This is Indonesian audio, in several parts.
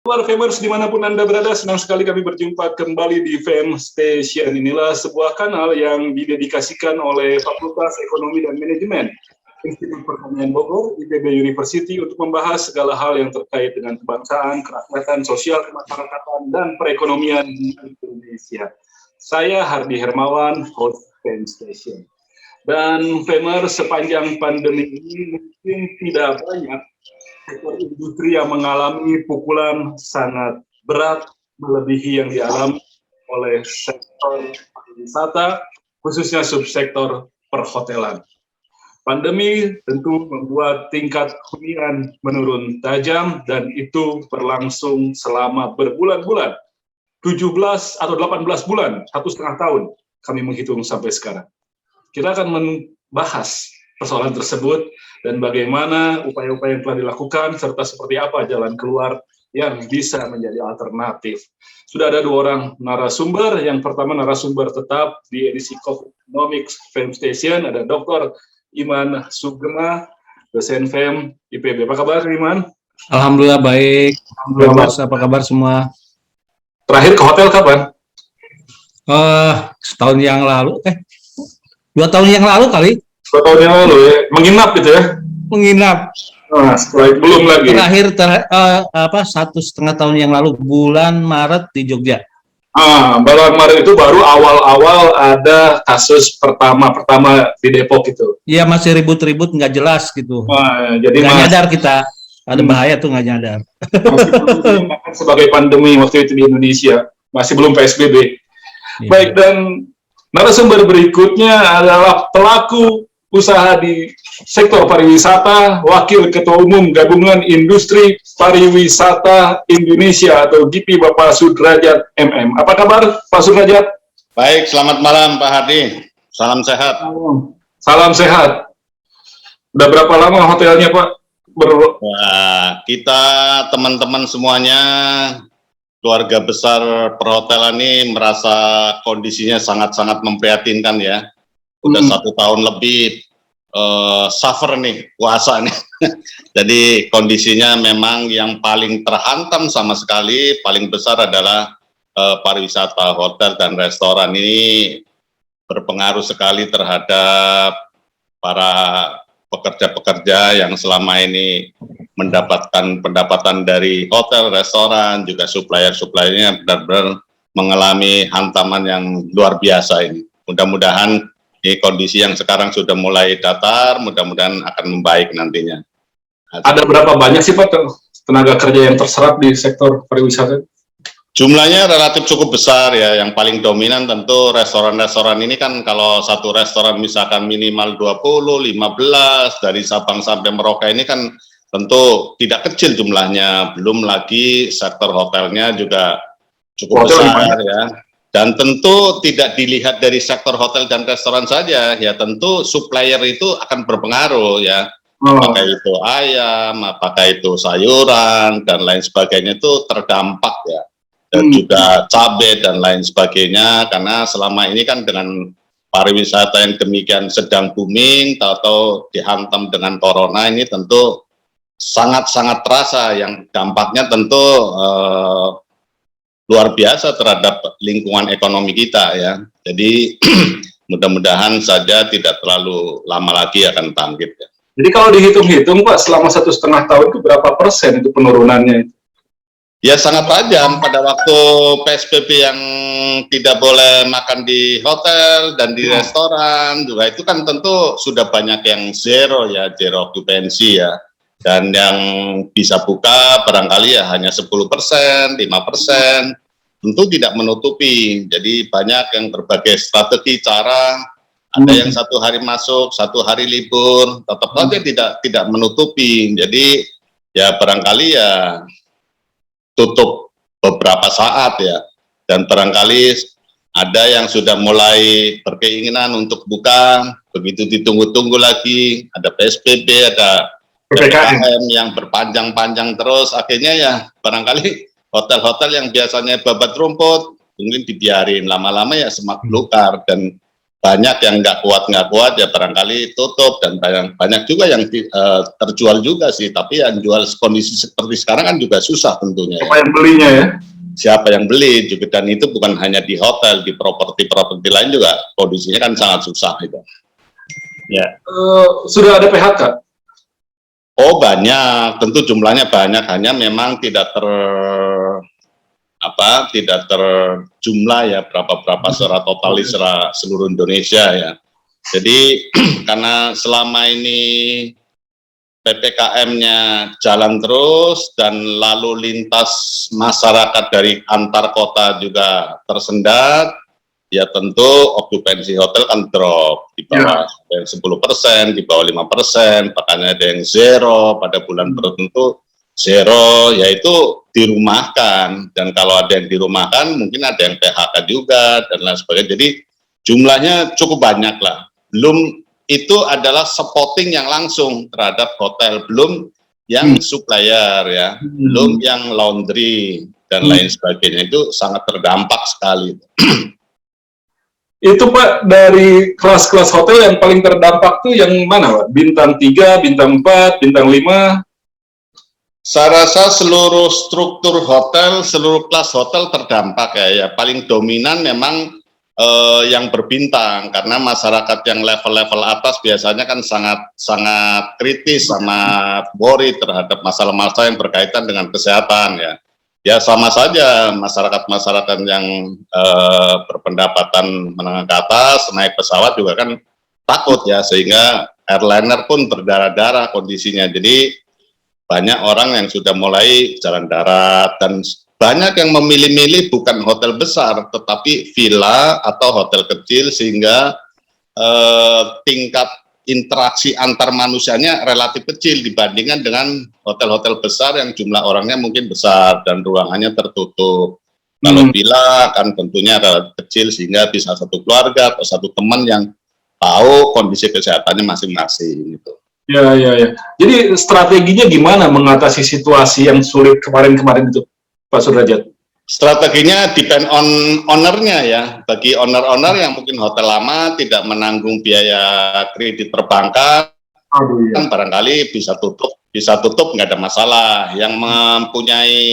Halo Famers dimanapun Anda berada, senang sekali kami berjumpa kembali di Fam Station. Inilah sebuah kanal yang didedikasikan oleh Fakultas Ekonomi dan Manajemen Institut Pertanian Bogor, IPB University, untuk membahas segala hal yang terkait dengan kebangsaan, kerakyatan, sosial, kemasyarakatan, dan perekonomian di Indonesia. Saya Hardi Hermawan, host Fam Station. Dan Famers, sepanjang pandemi ini mungkin tidak banyak sektor industri yang mengalami pukulan sangat berat melebihi yang dialami oleh sektor pariwisata, khususnya subsektor perhotelan. Pandemi tentu membuat tingkat hunian menurun tajam dan itu berlangsung selama berbulan-bulan, 17 atau 18 bulan, 1,5 tahun kami menghitung sampai sekarang. Kita akan membahas persoalan tersebut dan bagaimana upaya-upaya yang telah dilakukan, serta seperti apa jalan keluar yang bisa menjadi alternatif. Sudah ada 2 orang narasumber. Yang pertama narasumber tetap di edisi Economics Fam Station, ada Dr. Iman Sugema, dosen Fam IPB. Apa kabar, Iman? Alhamdulillah baik. Alhamdulillah. Apa kabar semua? Terakhir ke hotel kapan? Setahun yang lalu, 2 tahun yang lalu kali. 2 tahun yang lalu ya, menginap gitu ya? Menginap. Nah, setelah itu belum lagi. Terakhir 1,5 tahun yang lalu, bulan Maret di Jogja. Bulan Maret itu baru awal-awal ada kasus pertama di Depok itu. Iya, masih ribut-ribut nggak jelas gitu. Jadi nggak nyadar kita. Ada bahaya tuh nggak nyadar. Masih sebagai pandemi waktu itu di Indonesia, masih belum PSBB. Ya. Baik, dan narasumber berikutnya adalah pelaku usaha di sektor pariwisata, Wakil Ketua Umum Gabungan Industri Pariwisata Indonesia atau GIPI, Bapak Sudrajat MM. Apa kabar Pak Sudrajat? Baik, selamat malam Pak Hardi. Salam sehat. Salam sehat. Udah berapa lama hotelnya Pak? Nah, kita teman-teman semuanya, keluarga besar perhotelan ini merasa kondisinya sangat-sangat memprihatinkan ya. Udah 1 tahun lebih suffer nih, puasa nih. Jadi kondisinya memang yang paling terhantam sama sekali, paling besar adalah pariwisata, hotel dan restoran. Ini berpengaruh sekali terhadap para pekerja-pekerja yang selama ini mendapatkan pendapatan dari hotel, restoran, juga supplier-suppliernya benar-benar mengalami hantaman yang luar biasa ini. Mudah-mudahan ini kondisi yang sekarang sudah mulai datar, mudah-mudahan akan membaik nantinya. Ada berapa banyak sih Pak tenaga kerja yang terserap di sektor pariwisata? Jumlahnya relatif cukup besar ya, yang paling dominan tentu restoran-restoran ini kan, kalau satu restoran misalkan minimal 20, 15, dari Sabang sampai Merauke ini kan tentu tidak kecil jumlahnya, belum lagi sektor hotelnya juga cukup besar ya. Dan tentu tidak dilihat dari sektor hotel dan restoran saja, ya tentu supplier itu akan berpengaruh ya. Apakah itu ayam, apakah itu sayuran, dan lain sebagainya itu terdampak ya. Dan juga cabai dan lain sebagainya, karena selama ini kan dengan pariwisata yang demikian sedang booming, atau dihantam dengan corona ini tentu sangat-sangat terasa, yang dampaknya tentu luar biasa terhadap lingkungan ekonomi kita ya. Jadi mudah-mudahan saja tidak terlalu lama lagi akan bangkit ya. Jadi kalau dihitung-hitung Pak, selama 1,5 tahun itu berapa persen itu penurunannya? Ya sangat tajam. Pada waktu PSBB yang tidak boleh makan di hotel dan di restoran juga, itu kan tentu sudah banyak yang zero ya, zero occupancy ya. Dan yang bisa buka barangkali ya hanya 10%, 5%, tentu tidak menutupi. Jadi banyak yang berbagai strategi, cara, ada yang 1 hari masuk, 1 hari libur, tetap saja tidak menutupi. Jadi ya barangkali ya tutup beberapa saat ya, dan barangkali ada yang sudah mulai berkeinginan untuk buka, begitu ditunggu-tunggu lagi, ada PSBB, ada PPKM yang berpanjang-panjang terus, akhirnya ya barangkali hotel-hotel yang biasanya babat rumput mungkin dibiarin, lama-lama ya semak belukar, dan banyak yang nggak kuat ya barangkali tutup, dan banyak juga yang terjual juga sih, tapi yang jual kondisi seperti sekarang kan juga susah tentunya. Siapa yang belinya ya? Siapa yang beli juga, dan itu bukan hanya di hotel, di properti lain juga kondisinya kan sangat susah itu. Ya. Sudah ada PHK? Oh banyak, tentu jumlahnya banyak, hanya memang tidak terjumlah ya berapa secara total secara seluruh Indonesia ya. Jadi karena selama ini PPKM-nya jalan terus dan lalu lintas masyarakat dari antar kota juga tersendat, ya tentu okupansi hotel kan drop di bawah yang 10%, di bawah 5%, bahkan ada yang zero pada bulan tertentu zero, yaitu dirumahkan. Dan kalau ada yang dirumahkan mungkin ada yang PHK juga dan lain sebagainya. Jadi jumlahnya cukup banyak lah. Belum itu adalah spotting yang langsung terhadap hotel, belum yang supplier ya, belum yang laundry dan lain sebagainya. Itu sangat terdampak sekali. Itu Pak, dari kelas-kelas hotel yang paling terdampak tuh yang mana Pak? Bintang 3, bintang 4, bintang 5? Saya rasa seluruh struktur hotel, seluruh kelas hotel terdampak ya. Paling dominan memang yang berbintang, karena masyarakat yang level-level atas biasanya kan sangat kritis, sangat worry terhadap masalah-masalah yang berkaitan dengan kesehatan ya. Ya sama saja masyarakat yang berpendapatan menengah ke atas naik pesawat juga kan takut ya, sehingga airliner pun berdarah-darah kondisinya. Jadi banyak orang yang sudah mulai jalan darat, dan banyak yang memilih-milih bukan hotel besar tetapi villa atau hotel kecil, sehingga tingkat interaksi antar manusianya relatif kecil dibandingkan dengan hotel-hotel besar yang jumlah orangnya mungkin besar dan ruangannya tertutup. Kalau villa kan tentunya relatif kecil, sehingga bisa satu keluarga atau satu teman yang tahu kondisi kesehatannya masing-masing gitu. Ya. Jadi strateginya gimana mengatasi situasi yang sulit kemarin-kemarin itu, Pak Sudrajat? Strateginya depend on ownernya ya. Bagi owner-owner yang mungkin hotel lama tidak menanggung biaya kredit perbankan, kan barangkali bisa tutup nggak ada masalah. Yang mempunyai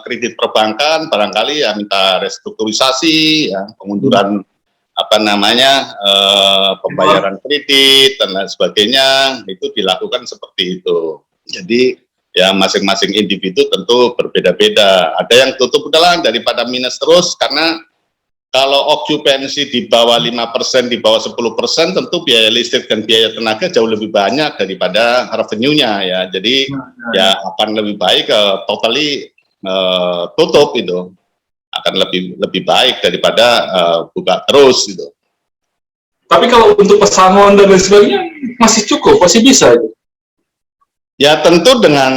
kredit perbankan barangkali ya minta restrukturisasi, ya, pengunduran pembayaran kredit dan lain sebagainya, itu dilakukan seperti itu. Jadi ya masing-masing individu tentu berbeda-beda. Ada yang tutup udahlah daripada minus terus, karena kalau okupansi di bawah 5%, di bawah 10%, tentu biaya listrik dan biaya tenaga jauh lebih banyak daripada revenue-nya ya. Jadi ya akan lebih baik totally tutup itu. Akan lebih baik daripada buka terus gitu. Tapi kalau untuk pesangon dan lain sebagainya masih cukup, masih bisa itu. Ya tentu dengan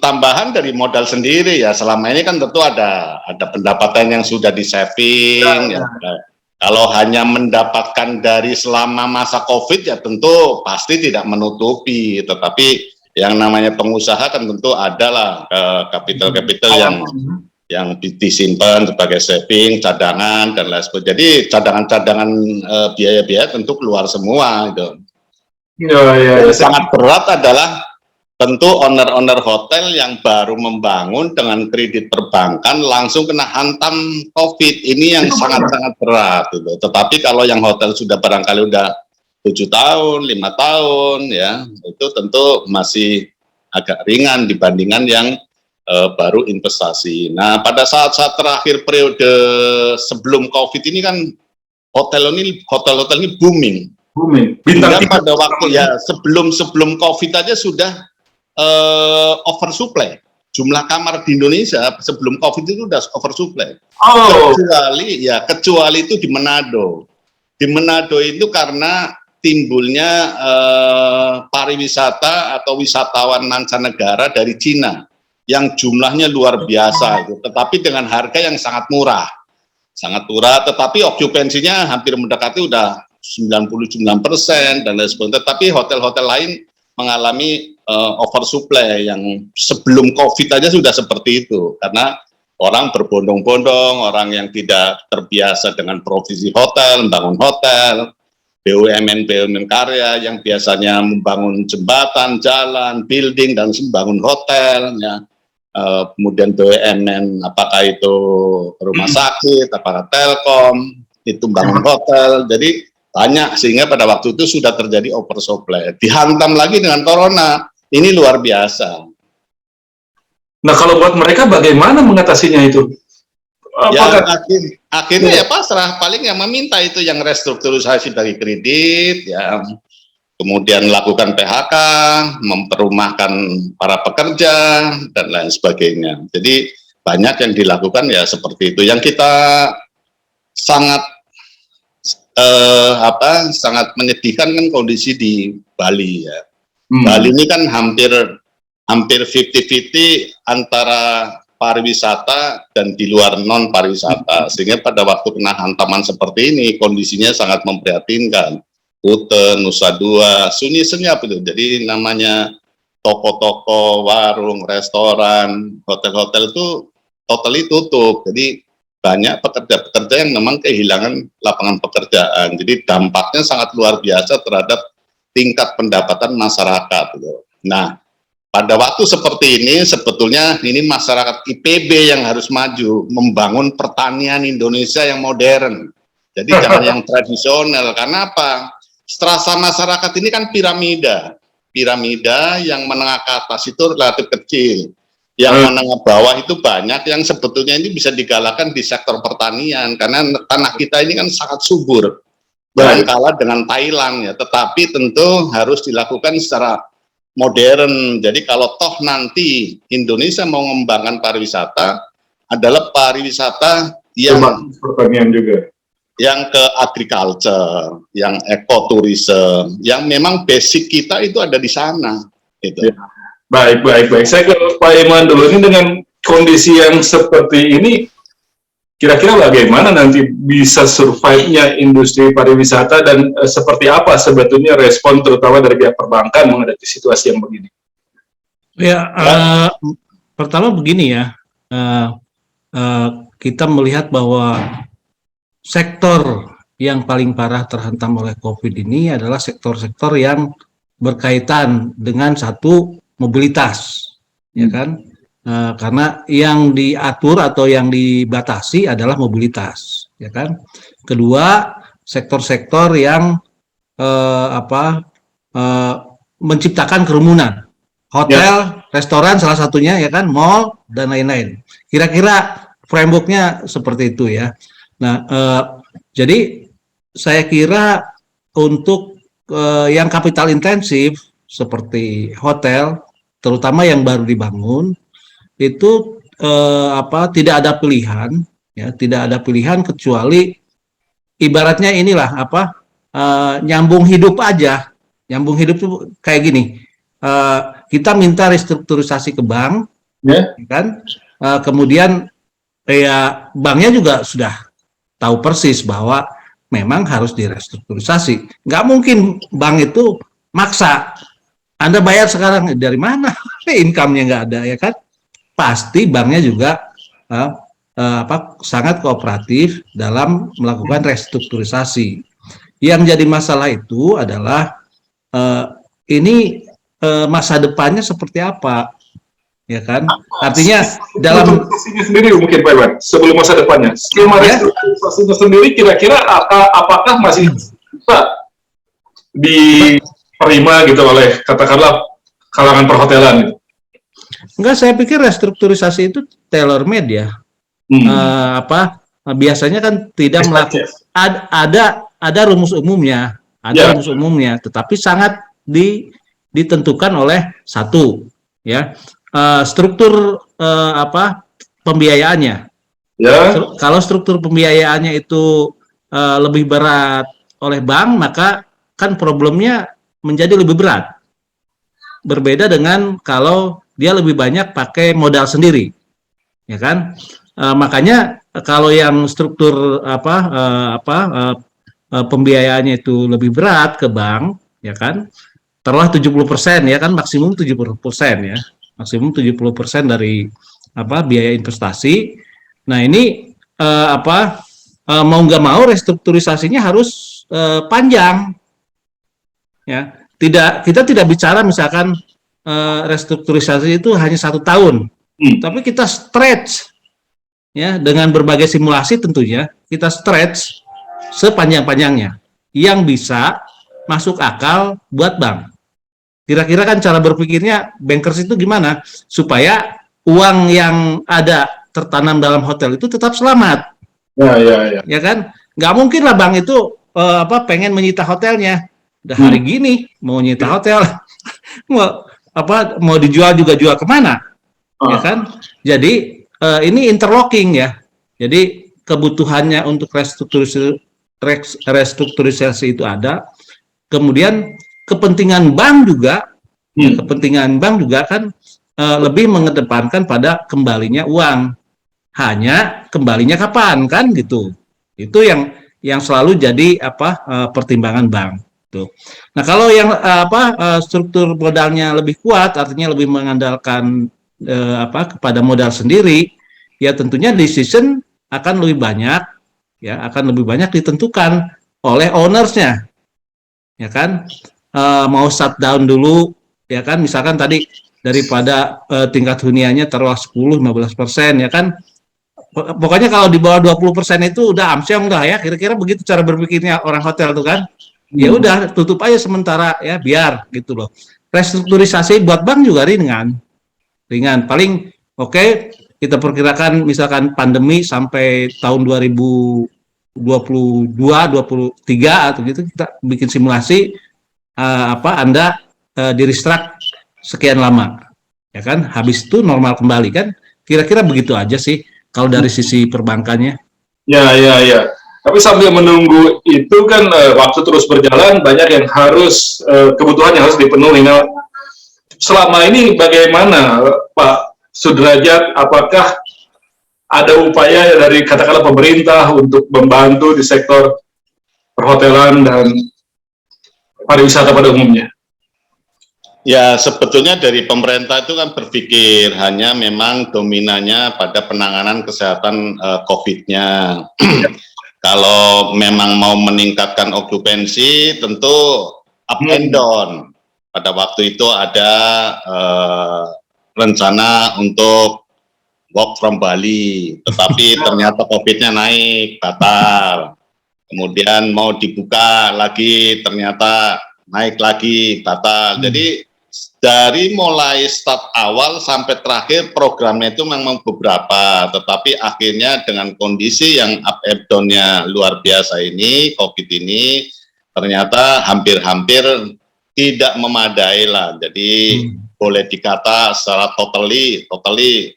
tambahan dari modal sendiri ya. Selama ini kan tentu ada pendapatan yang sudah di saving. Ya. Kalau hanya mendapatkan dari selama masa COVID ya tentu pasti tidak menutupi. Tetapi yang namanya pengusaha kan tentu adalah kapital-kapital yang disimpan sebagai saving, cadangan dan lain sebagainya. Jadi cadangan-cadangan biaya-biaya tentu keluar semua itu. Yang sangat berat adalah tentu owner-owner hotel yang baru membangun dengan kredit perbankan langsung kena hantam COVID. Ini yang sangat-sangat berat gitu. Tetapi kalau yang hotel sudah barangkali udah 7 tahun, 5 tahun ya, itu tentu masih agak ringan dibandingkan yang baru investasi. Nah, pada saat-saat terakhir periode sebelum COVID ini kan hotel ini booming. Bintang pada waktu ya sebelum COVID aja sudah oversupply. Jumlah kamar di Indonesia sebelum COVID itu sudah oversupply. Kecuali itu di Manado. Di Manado itu karena timbulnya pariwisata atau wisatawan mancanegara dari Cina yang jumlahnya luar biasa itu, tetapi dengan harga yang sangat murah, tetapi okupansinya hampir mendekati udah 99% dan lain sebagainya. Tetapi hotel-hotel lain mengalami oversupply yang sebelum COVID aja sudah seperti itu, karena orang berbondong-bondong, orang yang tidak terbiasa dengan profesi hotel, membangun hotel, BUMN karya yang biasanya membangun jembatan, jalan, building, dan membangun hotel, ya. Kemudian BUMN, apakah itu rumah sakit, apakah telkom, itu bangun hotel, jadi banyak, sehingga pada waktu itu sudah terjadi oversupply. Dihantam lagi dengan corona, ini luar biasa. Nah, kalau buat mereka bagaimana mengatasinya itu? Ya, akhirnya ya pasrah, paling yang meminta itu yang restrukturisasi dari kredit, ya, kemudian lakukan PHK, memperumahkan para pekerja, dan lain sebagainya. Jadi banyak yang dilakukan ya seperti itu. Yang kita sangat sangat menyedihkan kan kondisi di Bali, ya. Bali ini kan hampir 50-50 antara pariwisata dan di luar non pariwisata, sehingga pada waktu kena hantaman seperti ini kondisinya sangat memprihatinkan. Kute, Nusa Dua, Sunyi senyap itu. Jadi namanya toko-toko, warung, restoran, hotel-hotel itu totally tutup. Jadi banyak pekerja-pekerja yang memang kehilangan lapangan pekerjaan. Jadi dampaknya sangat luar biasa terhadap tingkat pendapatan masyarakat. Nah, pada waktu seperti ini, sebetulnya ini masyarakat IPB yang harus maju, membangun pertanian Indonesia yang modern. Jadi jangan yang tradisional, karena apa? Strata masyarakat ini kan piramida. Piramida yang menengah ke atas itu relatif kecil. Yang menengah bawah itu banyak, yang sebetulnya ini bisa digalakkan di sektor pertanian, karena tanah kita ini kan sangat subur. Jangan kalah dengan Thailand, ya. Tetapi tentu harus dilakukan secara modern. Jadi kalau toh nanti Indonesia mau mengembangkan pariwisata, adalah pariwisata yang pertanian juga, yang ke agriculture, yang ekoturisme, yang memang basic kita itu ada di sana. Itu. Ya. Baik. Saya ke Pak Iman dulu. Ini dengan kondisi yang seperti ini, kira-kira bagaimana nanti bisa survive-nya industri pariwisata dan seperti apa sebetulnya respon terutama dari pihak perbankan menghadapi situasi yang begini? Ya, pertama begini ya, kita melihat bahwa sektor yang paling parah terhantam oleh COVID ini adalah sektor-sektor yang berkaitan dengan satu mobilitas, ya kan? Karena yang diatur atau yang dibatasi adalah mobilitas, ya kan? Kedua, sektor-sektor yang menciptakan kerumunan, hotel, restoran salah satunya, ya kan, mall dan lain-lain. Kira-kira frameworknya seperti itu ya. Nah, jadi saya kira untuk yang kapital intensif seperti hotel, terutama yang baru dibangun, itu tidak ada pilihan, ya, tidak ada pilihan kecuali ibaratnya inilah nyambung hidup aja. Nyambung hidup itu kayak gini, kita minta restrukturisasi ke bank, kan? Kemudian ya banknya juga sudah tahu persis bahwa memang harus direstrukturisasi. Nggak mungkin bank itu maksa, Anda bayar sekarang, dari mana? Income-nya nggak ada, ya kan? Pasti banknya juga sangat kooperatif dalam melakukan restrukturisasi. Yang jadi masalah itu adalah ini masa depannya seperti apa, ya kan? Artinya dalam sendiri mungkin Pak Iwan, sebelum masa depannya, skema restrukturisasinya sendiri kira-kira apakah masih bisa diterima gitu oleh katakanlah kalangan perhotelan? Enggak, saya pikir restrukturisasi itu tailor made ya. Biasanya kan tidak melakukan, ada rumus umumnya, rumus umumnya, tetapi sangat ditentukan oleh satu, ya, struktur pembiayaannya. Kalau struktur pembiayaannya itu lebih berat oleh bank, maka kan problemnya menjadi lebih berat. Berbeda dengan kalau dia lebih banyak pakai modal sendiri, ya kan? Makanya kalau yang struktur pembiayaannya itu lebih berat ke bank, ya kan? Taruhlah 70%, ya kan, maksimum 70%, ya. Maksimum 70% dari biaya investasi, Nah ini mau nggak mau restrukturisasinya harus panjang, ya. Kita tidak bicara misalkan restrukturisasi itu hanya 1 tahun, tapi kita stretch, ya, dengan berbagai simulasi tentunya kita stretch sepanjang-panjangnya yang bisa masuk akal buat bank. Kira-kira kan cara berpikirnya bankers itu gimana supaya uang yang ada tertanam dalam hotel itu tetap selamat. Ya kan? Nggak mungkin lah bank itu pengen menyita hotelnya. Udah hari gini mau nyita hotel, mau dijual juga jual kemana? Ya kan? Jadi ini interlocking ya. Jadi kebutuhannya untuk restrukturisasi itu ada. Kemudian kepentingan bank juga, kan lebih mengedepankan pada kembalinya uang. Hanya kembalinya kapan kan gitu. Itu yang selalu jadi pertimbangan bank. Tuh. Nah kalau yang struktur modalnya lebih kuat, artinya lebih mengandalkan kepada modal sendiri, ya tentunya decision akan lebih banyak, ya akan lebih banyak ditentukan oleh ownersnya, ya kan. Mau shutdown dulu, ya kan, misalkan tadi daripada tingkat huniannya taruh 10-15%, ya kan. Pokoknya kalau di bawah 20% itu udah amsyong dah ya, kira-kira begitu cara berpikirnya orang hotel tuh kan. Ya udah tutup aja sementara ya biar gitu loh. Restrukturisasi buat bank juga ringan. Paling oke, kita perkirakan misalkan pandemi sampai tahun 2022, 23 atau gitu kita bikin simulasi Anda di restruct sekian lama. Ya kan? Habis itu normal kembali kan? Kira-kira begitu aja sih kalau dari sisi perbankannya. Ya. Tapi sambil menunggu itu kan waktu terus berjalan, banyak yang harus kebutuhan yang harus dipenuhi. Nah, selama ini bagaimana Pak Sudrajat? Apakah ada upaya dari katakanlah pemerintah untuk membantu di sektor perhotelan dan pariwisata pada umumnya? Ya, sebetulnya dari pemerintah itu kan berpikir hanya memang dominannya pada penanganan kesehatan COVID-nya. Kalau memang mau meningkatkan okupansi, tentu up and down. Pada waktu itu ada rencana untuk work from Bali, tetapi ternyata COVID-nya naik, batal. Kemudian mau dibuka lagi, ternyata naik lagi, batal. Jadi dari mulai start awal sampai terakhir programnya itu memang beberapa, tetapi akhirnya dengan kondisi yang up and down-nya luar biasa ini, COVID ini, ternyata hampir-hampir tidak memadai lah. Jadi boleh dikata secara totally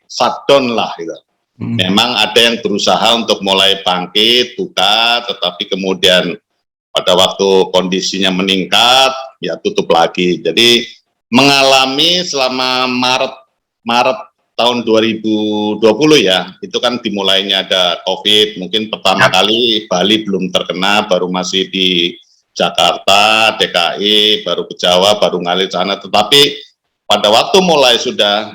shutdown lah gitu. Memang ada yang berusaha untuk mulai bangkit, buka, tetapi kemudian pada waktu kondisinya meningkat, ya tutup lagi. Jadi mengalami selama Maret tahun 2020 ya, itu kan dimulainya ada COVID, mungkin pertama kali Bali belum terkena, baru masih di Jakarta, DKI, baru ke Jawa, baru ngalir sana, tetapi pada waktu mulai sudah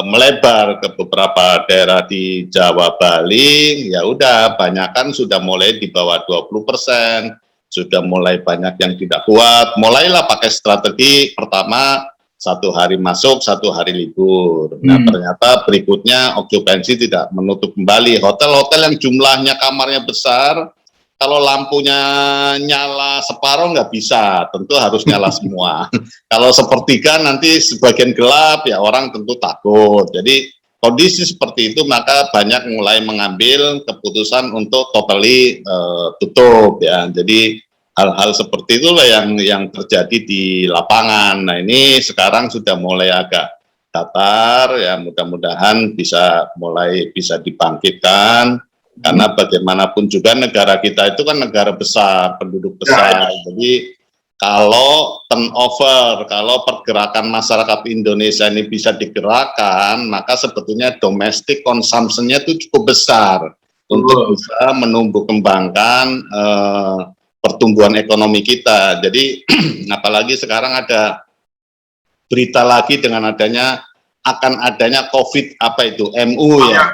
melebar ke beberapa daerah di Jawa, Bali, ya udah banyakan sudah mulai di bawah 20%. Sudah mulai banyak yang tidak kuat, mulailah pakai strategi pertama 1 hari masuk, 1 hari libur. Nah ternyata berikutnya okupansi tidak menutup kembali. Hotel-hotel yang jumlahnya kamarnya besar, kalau lampunya nyala separuh nggak bisa, tentu harus nyala semua. Kalau sepertiga nanti sebagian gelap, ya orang tentu takut. Jadi kondisi seperti itu maka banyak mulai mengambil keputusan untuk totally tutup ya. Jadi hal-hal seperti itulah yang terjadi di lapangan. Nah ini sekarang sudah mulai agak datar ya, mudah-mudahan bisa dibangkitkan karena bagaimanapun juga negara kita itu kan negara besar, penduduk besar. Jadi kalau turnover, kalau pergerakan masyarakat Indonesia ini bisa digerakkan, maka sebetulnya domestic consumption-nya itu cukup besar untuk bisa menumbuh kembangkan pertumbuhan ekonomi kita. Jadi apalagi sekarang ada berita lagi dengan adanya COVID MU ya.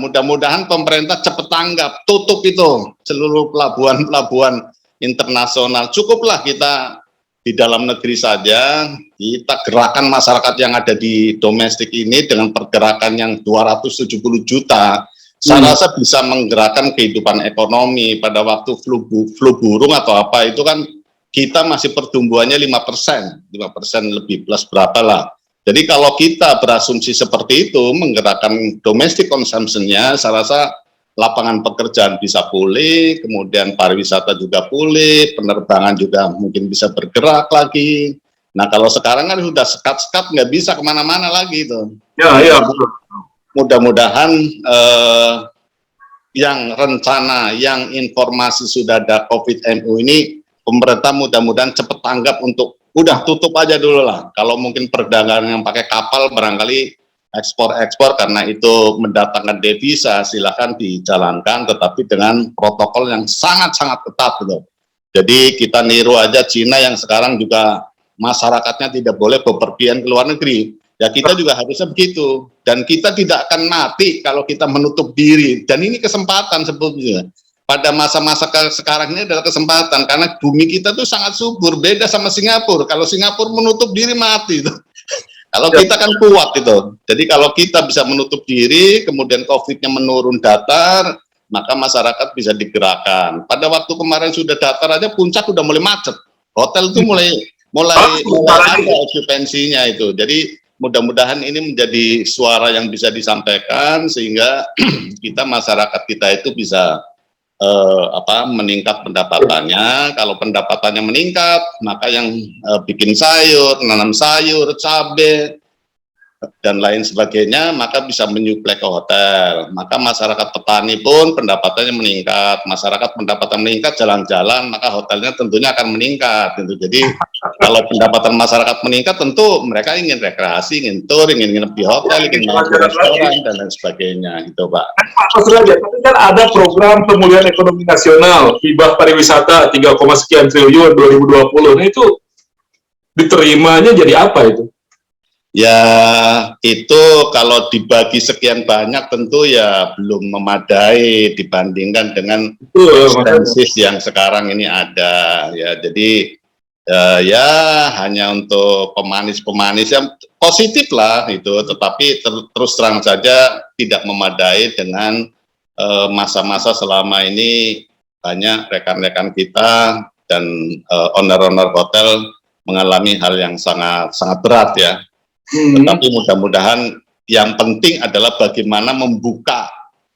Mudah-mudahan pemerintah cepat tanggap, tutup itu seluruh pelabuhan-pelabuhan internasional. Cukuplah kita di dalam negeri saja, kita gerakan masyarakat yang ada di domestik ini dengan pergerakan yang 270 juta, saya rasa bisa menggerakkan kehidupan ekonomi. Pada waktu flu burung atau apa itu kan kita masih pertumbuhannya 5% lebih plus berapa lah. Jadi kalau kita berasumsi seperti itu, menggerakkan domestic consumption-nya, saya rasa lapangan pekerjaan bisa pulih, kemudian pariwisata juga pulih, penerbangan juga mungkin bisa bergerak lagi. Nah kalau sekarang kan sudah sekat-sekat, nggak bisa kemana-mana lagi itu. Ya, betul. Mudah-mudahan yang rencana, yang informasi sudah ada COVID-MU ini, pemerintah mudah-mudahan cepat tanggap untuk udah tutup aja dulu lah. Kalau mungkin perdagangan yang pakai kapal barangkali ekspor karena itu mendatangkan devisa, silahkan dijalankan, tetapi dengan protokol yang sangat-sangat ketat gitu. Jadi kita niru aja Cina yang sekarang juga masyarakatnya tidak boleh bepergian ke luar negeri. Ya kita juga harusnya begitu. Dan kita tidak akan mati kalau kita menutup diri. Dan ini kesempatan sebetulnya. Pada masa-masa sekarang ini adalah kesempatan, karena bumi kita tuh sangat subur, beda sama Singapura. Kalau Singapura menutup diri mati tuh. Kalau kita kan kuat gitu. Jadi kalau kita bisa menutup diri, kemudian COVID-nya menurun datar, maka masyarakat bisa digerakkan. Pada waktu kemarin sudah datar aja, puncak udah mulai macet. Hotel itu mulai ada okupansinya itu. Jadi mudah-mudahan ini menjadi suara yang bisa disampaikan sehingga kita masyarakat kita itu bisa meningkat pendapatannya. Kalau pendapatannya meningkat, maka yang bikin sayur, nanam sayur, cabai dan lain sebagainya, maka bisa menyuplai ke hotel. Maka masyarakat petani pun pendapatannya meningkat. Masyarakat pendapatan meningkat, jalan-jalan, maka hotelnya tentunya akan meningkat. Gitu. Jadi kalau pendapatan masyarakat meningkat, tentu mereka ingin rekreasi, ingin tur, ingin nginep di hotel, ingin makan di restoran dan lain sebagainya. Gitu, Pak. Pak Suraja, tapi kan ada program pemulihan ekonomi nasional, hibah pariwisata 3, sekian triliun 2020. Nah itu diterimanya jadi apa itu? Ya itu kalau dibagi sekian banyak tentu ya belum memadai dibandingkan dengan ekstensis yang sekarang ini ada ya. Jadi ya hanya untuk pemanis-pemanis yang positif lah itu, tetapi terus terang saja tidak memadai dengan masa-masa selama ini banyak rekan-rekan kita dan owner-owner hotel mengalami hal yang sangat berat ya. Tetapi mudah-mudahan yang penting adalah bagaimana membuka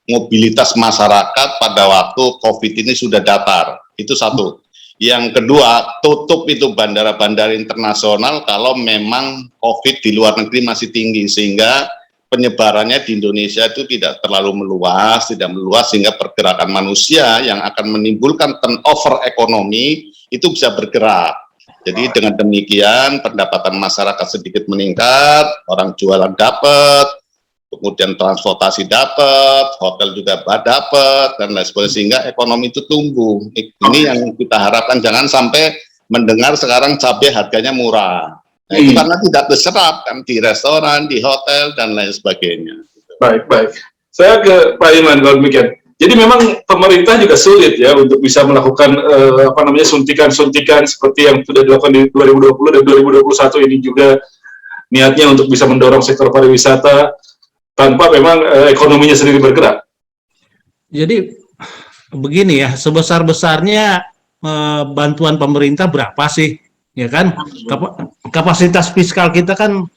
mobilitas masyarakat pada waktu COVID ini sudah datar. Itu satu. Yang kedua, tutup itu bandara-bandara internasional kalau memang COVID di luar negeri masih tinggi, sehingga penyebarannya di Indonesia itu tidak terlalu meluas, sehingga pergerakan manusia yang akan menimbulkan turnover ekonomi itu bisa bergerak. Jadi dengan demikian pendapatan masyarakat sedikit meningkat, orang jualan dapat, kemudian transportasi dapat, hotel juga dapat, dan lain sebagainya, sehingga ekonomi itu tumbuh. Ini yang kita harapkan, jangan sampai mendengar sekarang cabai harganya murah. Nah, itu karena tidak terserap kan di restoran, di hotel, dan lain sebagainya. Baik. Saya ke Pak Iman kalau demikian. Jadi memang pemerintah juga sulit ya untuk bisa melakukan suntikan-suntikan seperti yang sudah dilakukan di 2020 dan 2021 ini juga niatnya untuk bisa mendorong sektor pariwisata tanpa memang ekonominya sendiri bergerak. Jadi begini ya, sebesar-besarnya bantuan pemerintah berapa sih? Ya kan, kapasitas fiskal kita kan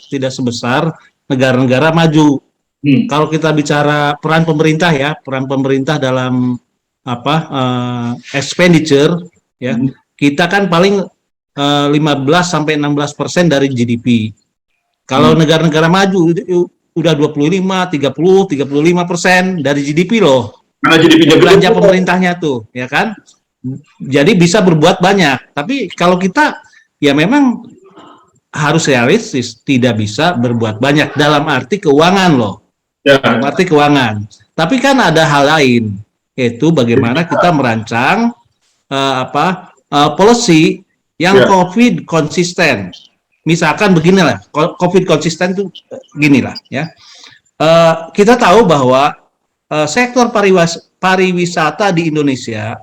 tidak sebesar negara-negara maju. Kalau kita bicara peran pemerintah ya, peran pemerintah dalam expenditure ya, kita kan paling 15-16% dari GDP. Kalau negara-negara maju udah 25, 30, 35% dari GDP loh. Karena GDP-nya belanja pemerintahnya tuh, ya kan? Jadi bisa berbuat banyak. Tapi kalau kita ya memang harus realistis, tidak bisa berbuat banyak dalam arti keuangan loh. Dalam arti keuangan. Tapi kan ada hal lain, yaitu bagaimana kita merancang policy yang COVID konsisten. misalkan beginilah, COVID konsisten tuh ginilah ya. Kita tahu bahwa sektor pariwisata di Indonesia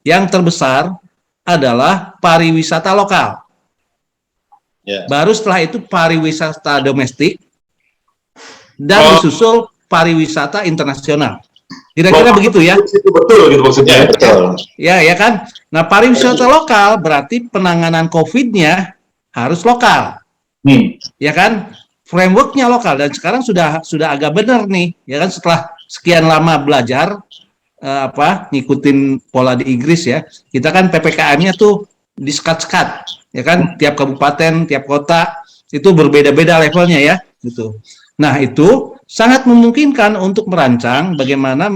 yang terbesar adalah pariwisata lokal. Baru setelah itu pariwisata domestik dan disusul pariwisata internasional. Kira-kira begitu ya? Betul gitu maksudnya. Betul. Ya kan. Nah, pariwisata lokal berarti penanganan COVID-nya harus lokal. Ya kan? Frameworknya lokal, dan sekarang sudah agak benar nih, ya kan, setelah sekian lama belajar ngikutin pola di Inggris ya. Kita kan PPKM-nya tuh disekat-sekat, ya kan, tiap kabupaten, tiap kota itu berbeda-beda levelnya ya, gitu. Nah, itu sangat memungkinkan untuk merancang bagaimana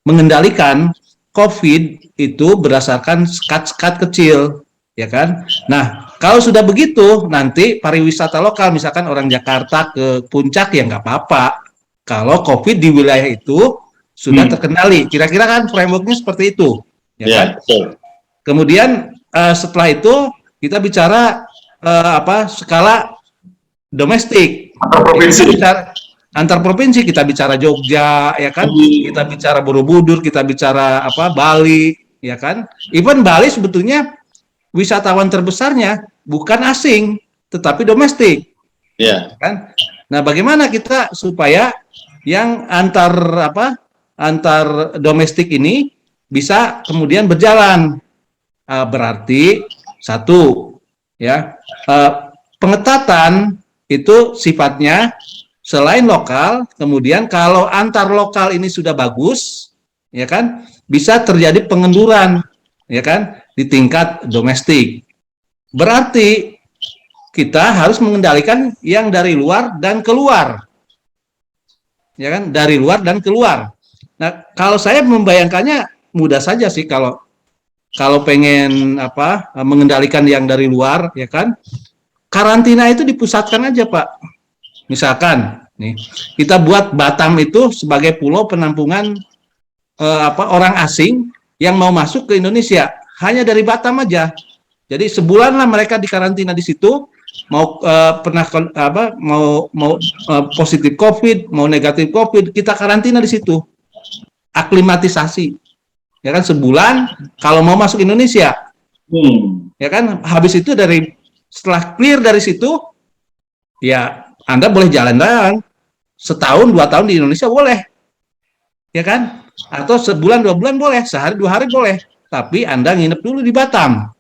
mengendalikan COVID itu berdasarkan sekat-sekat kecil, ya kan. Nah, kalau sudah begitu, nanti pariwisata lokal, misalkan orang Jakarta ke Puncak, ya nggak apa-apa. Kalau COVID di wilayah itu sudah terkendali, kira-kira kan frameworknya seperti itu, ya kan? Betul. Kemudian setelah itu kita bicara skala domestik, antar provinsi, kita bicara Jogja, ya kan? Kita bicara Borobudur, kita bicara Bali, ya kan? Even Bali sebetulnya wisatawan terbesarnya bukan asing, tetapi domestik. Kan? Nah, bagaimana kita supaya yang antar domestik ini bisa kemudian berjalan? Berarti satu, ya, pengetatan itu sifatnya selain lokal, kemudian kalau antar lokal ini sudah bagus, ya kan, bisa terjadi pengenduran, ya kan, di tingkat domestik. Berarti kita harus mengendalikan yang dari luar dan keluar, ya kan, dari luar dan keluar. Nah, kalau saya membayangkannya mudah saja sih, kalau pengen mengendalikan yang dari luar, ya kan, karantina itu dipusatkan aja, Pak. Misalkan nih, kita buat Batam itu sebagai pulau penampungan orang asing yang mau masuk ke Indonesia, hanya dari Batam aja. Jadi sebulan lah mereka dikarantina di situ, mau positif COVID, mau negatif COVID, kita karantina di situ, aklimatisasi, ya kan, sebulan. Kalau mau masuk Indonesia, ya kan, habis itu setelah clear dari situ, ya Anda boleh jalan-jalan setahun 2 tahun di Indonesia boleh, ya kan, atau sebulan 2 bulan boleh, sehari 2 hari boleh, tapi Anda nginep dulu di Batam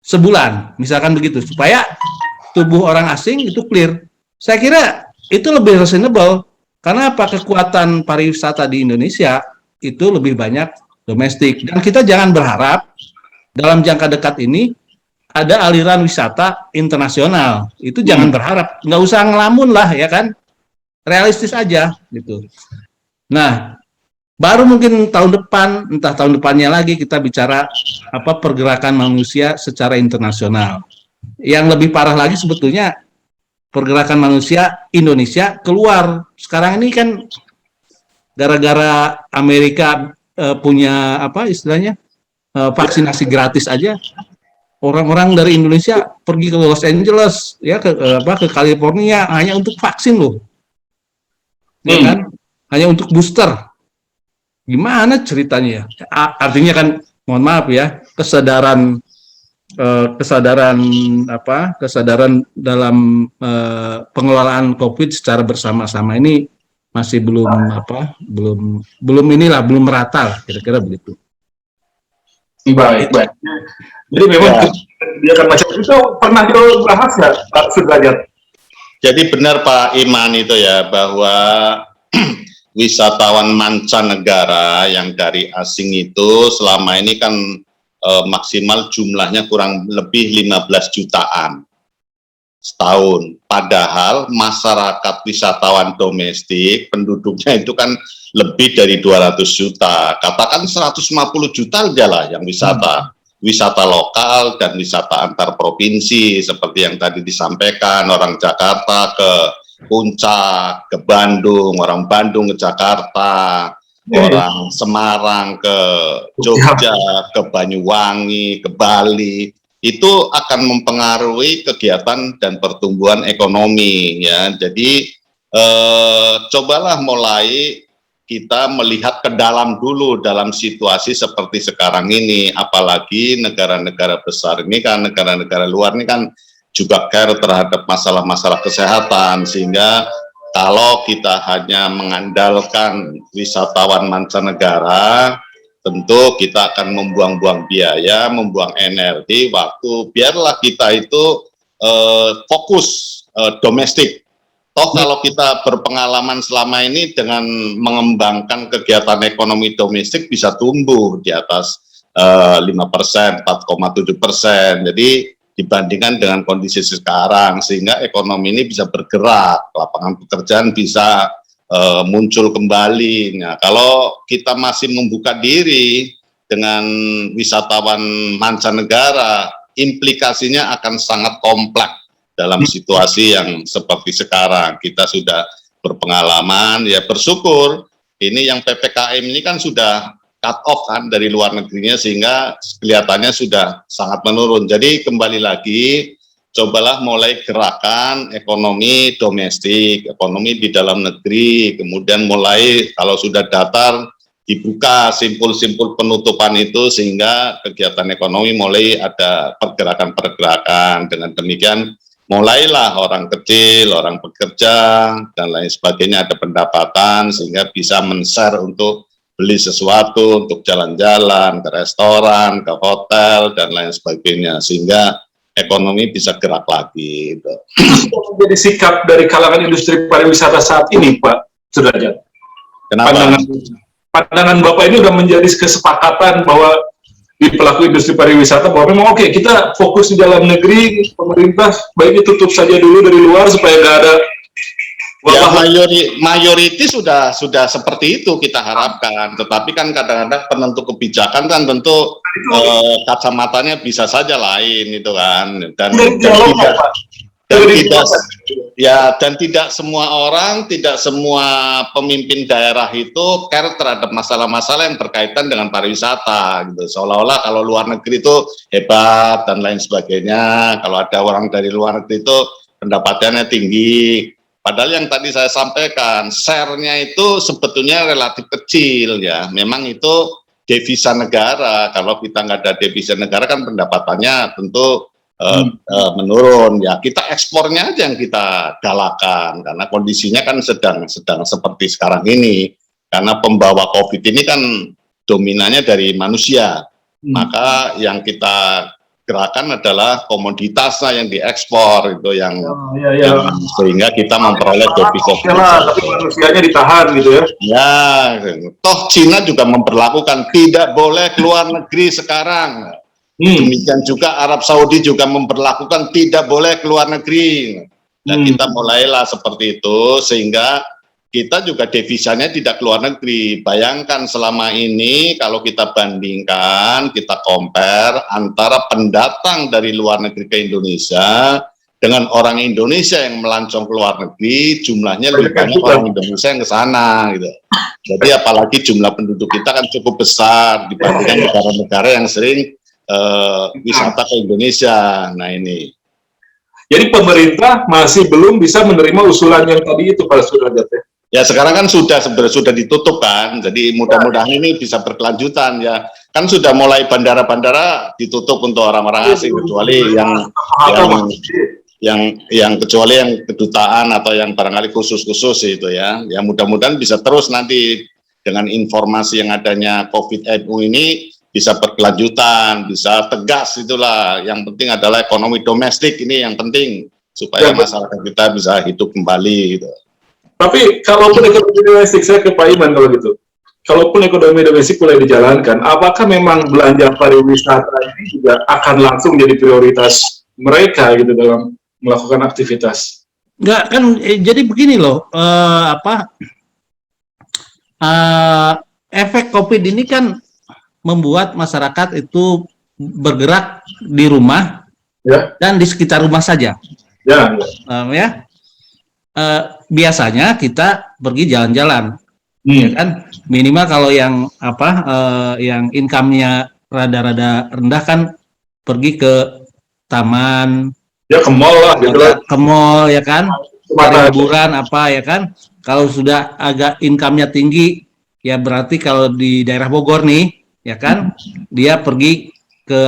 sebulan, misalkan begitu, supaya tubuh orang asing itu clear. Saya kira itu lebih reasonable, karena kekuatan pariwisata di Indonesia itu lebih banyak domestik, dan kita jangan berharap dalam jangka dekat ini ada aliran wisata internasional. Itu jangan berharap, nggak usah ngelamun lah, ya kan, realistis aja gitu. Nah, baru mungkin tahun depan, entah tahun depannya lagi, kita bicara pergerakan manusia secara internasional. Yang lebih parah lagi sebetulnya pergerakan manusia Indonesia keluar. Sekarang ini kan gara-gara Amerika punya istilahnya vaksinasi gratis aja, orang-orang dari Indonesia pergi ke Los Angeles, ya, ke California hanya untuk vaksin loh, ya kan, hanya untuk booster. Gimana ceritanya? Artinya kan, mohon maaf ya, kesadaran dalam pengelolaan COVID secara bersama-sama ini masih belum merata lah, kira-kira begitu. Baik. Jadi memang kebijakan masyarakat itu pernah dibahas nggak, Pak Sudrajat? Jadi benar Pak Iman itu ya, bahwa wisatawan mancanegara yang dari asing itu selama ini kan maksimal jumlahnya kurang lebih 15 jutaan setahun. Padahal masyarakat wisatawan domestik penduduknya itu kan lebih dari 200 juta. Katakan 150 juta aja lah yang wisata lokal dan wisata antar provinsi, seperti yang tadi disampaikan, orang Jakarta ke Puncak, ke Bandung, orang Bandung ke Jakarta, orang Semarang ke Jogja, ke Banyuwangi, ke Bali, itu akan mempengaruhi kegiatan dan pertumbuhan ekonomi ya. Jadi cobalah mulai kita melihat ke dalam dulu dalam situasi seperti sekarang ini, apalagi negara-negara besar ini kan, negara-negara luar ini kan juga care terhadap masalah-masalah kesehatan, sehingga kalau kita hanya mengandalkan wisatawan mancanegara, tentu kita akan membuang-buang biaya, membuang energi, waktu. Biarlah kita itu fokus domestik. Toh kalau kita berpengalaman selama ini dengan mengembangkan kegiatan ekonomi domestik bisa tumbuh di atas 5%, 4,7%. Jadi dibandingkan dengan kondisi sekarang, sehingga ekonomi ini bisa bergerak, lapangan pekerjaan bisa muncul kembali. Nah, kalau kita masih membuka diri dengan wisatawan mancanegara, implikasinya akan sangat kompleks. Dalam situasi yang seperti sekarang, kita sudah berpengalaman, ya bersyukur, ini yang PPKM ini kan sudah cut off kan dari luar negerinya, sehingga kelihatannya sudah sangat menurun. Jadi kembali lagi, cobalah mulai gerakan ekonomi domestik, ekonomi di dalam negeri, kemudian mulai kalau sudah datar, dibuka simpul-simpul penutupan itu, sehingga kegiatan ekonomi mulai ada pergerakan-pergerakan. Dengan demikian, mulailah orang kecil, orang pekerja, dan lain sebagainya ada pendapatan, sehingga bisa men-share untuk beli sesuatu, untuk jalan-jalan, ke restoran, ke hotel, dan lain sebagainya, sehingga ekonomi bisa gerak lagi. Gitu. Jadi sikap dari kalangan industri pariwisata saat ini, Pak Sudrajat. Kenapa? Pandangan Bapak ini sudah menjadi kesepakatan bahwa di pelaku industri pariwisata bahwa memang oke, kita fokus di dalam negeri, pemerintah baiknya tutup saja dulu dari luar supaya nggak ada ya, mayoritas sudah seperti itu kita harapkan, tetapi kan kadang-kadang penentu kebijakan kan tentu kacamatanya bisa saja lain itu kan, dan tidak semua orang, tidak semua pemimpin daerah itu care terhadap masalah-masalah yang berkaitan dengan pariwisata gitu. Seolah-olah kalau luar negeri itu hebat dan lain sebagainya, kalau ada orang dari luar negeri itu pendapatannya tinggi. Padahal yang tadi saya sampaikan, share-nya itu sebetulnya relatif kecil ya. Memang itu devisa negara. Kalau kita nggak ada devisa negara kan pendapatannya tentu menurun ya. Kita ekspornya aja yang kita galakan, karena kondisinya kan sedang seperti sekarang ini. Karena pembawa COVID ini kan dominannya dari manusia. Maka yang kita gerakan adalah komoditasnya yang diekspor itu yang sehingga kita memperoleh devisa. Tapi manusianya ditahan gitu ya. Ya, toh Cina juga memperlakukan tidak boleh keluar negeri sekarang. Demikian juga Arab Saudi juga memperlakukan tidak boleh keluar negeri. Dan kita mulailah seperti itu, sehingga kita juga devisanya tidak keluar negeri. Bayangkan selama ini kalau kita bandingkan, kita compare antara pendatang dari luar negeri ke Indonesia dengan orang Indonesia yang melancong ke luar negeri, jumlahnya lebih banyak orang Indonesia yang ke sana gitu. Jadi apalagi jumlah penduduk kita kan cukup besar dibandingkan negara-negara yang sering wisata ke Indonesia. Nah ini. Jadi pemerintah masih belum bisa menerima usulan yang tadi itu, Pak Sudrajat ya? Ya sekarang kan sudah ditutup kan, jadi mudah-mudahan ini bisa berkelanjutan ya. Kan sudah mulai bandara-bandara ditutup untuk orang-orang asing, kecuali yang kecuali yang kedutaan atau yang barangkali khusus-khusus itu ya. Ya mudah-mudahan bisa terus nanti dengan informasi yang adanya COVID-19 ini bisa berkelanjutan, bisa tegas itulah. Yang penting adalah ekonomi domestik ini yang penting supaya masyarakat kita bisa hidup kembali gitu. Tapi kalaupun ekonomi domestik, saya ke Pak Iman kalau gitu. Kalaupun ekonomi domestik mulai dijalankan, apakah memang belanja pariwisata ini juga akan langsung jadi prioritas mereka gitu dalam melakukan aktivitas? Enggak kan, jadi begini loh, efek COVID ini kan membuat masyarakat itu bergerak di rumah dan di sekitar rumah saja. Biasanya kita pergi jalan-jalan ya kan? Minimal kalau yang yang income-nya rada-rada rendah kan pergi ke taman, Ya ke mall lah gitu lah. ke mall ya kan, cari Semata hiburan apa ya kan. Kalau sudah agak income-nya tinggi, ya berarti kalau di daerah Bogor nih, ya kan, dia pergi ke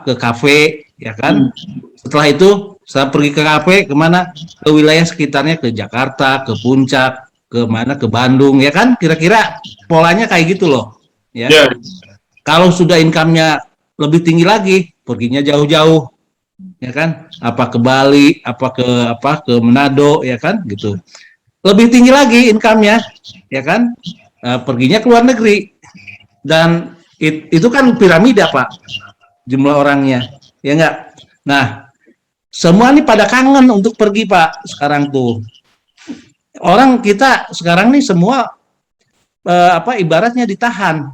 ke kafe, ya kan. Setelah itu saya pergi ke kafe kemana? Ke wilayah sekitarnya, ke Jakarta, ke Puncak, ke mana? Ke Bandung, ya kan? Kira-kira polanya kayak gitu loh, ya. ya. Kalau sudah income-nya lebih tinggi lagi, perginya jauh-jauh, ya kan? Apa ke Bali, ke Manado, ya kan? Gitu. Lebih tinggi lagi income-nya, ya kan? Perginya ke luar negeri. Dan itu kan piramida, Pak, jumlah orangnya, ya enggak? Nah, semua ini pada kangen untuk pergi, Pak, sekarang tuh. Orang kita sekarang nih semua ibaratnya ditahan,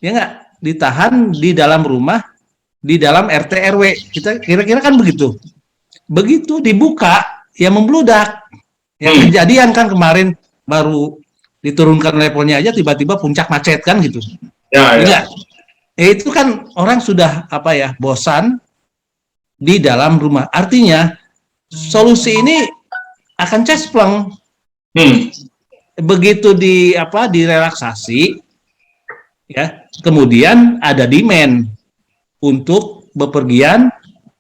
ya enggak? Ditahan di dalam rumah, di dalam RT RW. Kita kira-kira kan begitu. Begitu dibuka, ya membludak. Ya kejadian kan kemarin baru diturunkan levelnya aja tiba-tiba puncak macet kan gitu. Ya. Enggak. Itu kan orang sudah bosan di dalam rumah. Artinya solusi ini akan cespleng. Begitu direlaksasi, ya, kemudian ada demand untuk bepergian,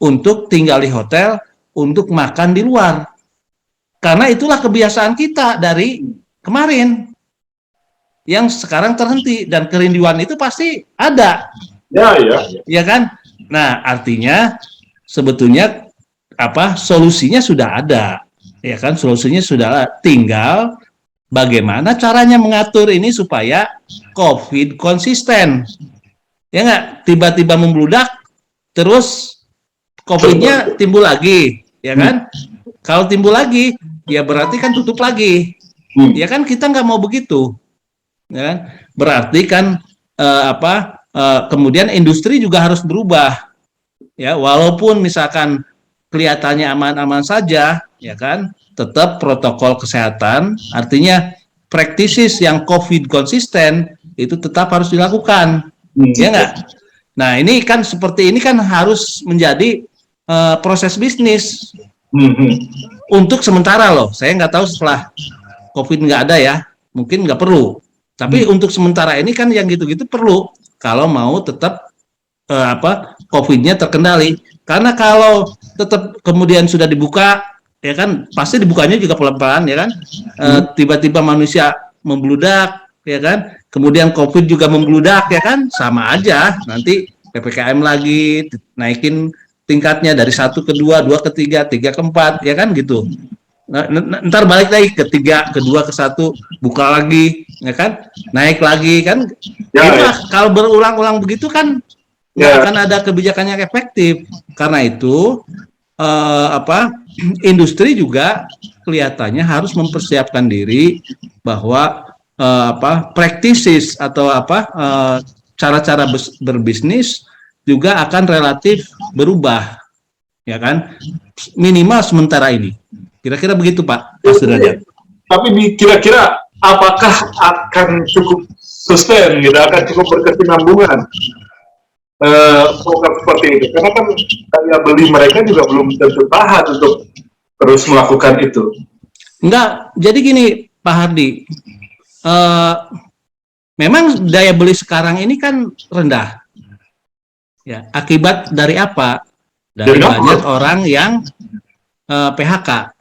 untuk tinggal di hotel, untuk makan di luar. Karena itulah kebiasaan kita dari kemarin yang sekarang terhenti, dan kerinduan itu pasti ada. Ya kan? Nah, artinya sebetulnya solusinya sudah ada. Ya kan? Solusinya sudah ada. Tinggal bagaimana caranya mengatur ini supaya COVID konsisten. Ya nggak? Tiba-tiba membludak, terus COVID-nya timbul lagi, ya kan? Kalau timbul lagi, ya berarti kan tutup lagi. Ya kan kita nggak mau begitu. Ya kan? Berarti kan kemudian industri juga harus berubah. Ya, walaupun misalkan kelihatannya aman-aman saja, ya kan? Tetap protokol kesehatan, artinya practices yang COVID konsisten itu tetap harus dilakukan. Ya nggak? Nah, ini kan seperti ini kan harus menjadi proses bisnis. Untuk sementara loh, saya nggak tahu setelah COVID nggak ada ya, mungkin nggak perlu. Tapi untuk sementara ini kan yang gitu-gitu perlu kalau mau tetap COVID-nya terkendali. Karena kalau tetap kemudian sudah dibuka, ya kan pasti dibukanya juga pelan-pelan, ya kan. Tiba-tiba manusia membludak, ya kan. Kemudian COVID juga membludak, ya kan. Sama aja, nanti PPKM lagi naikin tingkatnya dari 1 ke 2, 2 ke 3, 3 ke 4, ya kan gitu. Nah, ntar balik lagi ke 3, ke 2, ke 1, buka lagi, ya kan, naik lagi kan. Kalau berulang-ulang begitu kan nggak akan ada kebijakan yang efektif. Karena itu industri juga kelihatannya harus mempersiapkan diri bahwa practices atau cara-cara berbisnis juga akan relatif berubah, ya kan, minimal sementara ini. Kira-kira begitu, Pak Sudrajat. Tapi kira-kira apakah akan cukup sustain gitu, akan cukup berkesinambungan program seperti itu? Karena kan daya beli mereka juga belum tentu tahan untuk terus melakukan itu. Enggak, jadi gini Pak Hardi, memang daya beli sekarang ini kan rendah. Ya, akibat dari apa? Dari banyak orang yang PHK.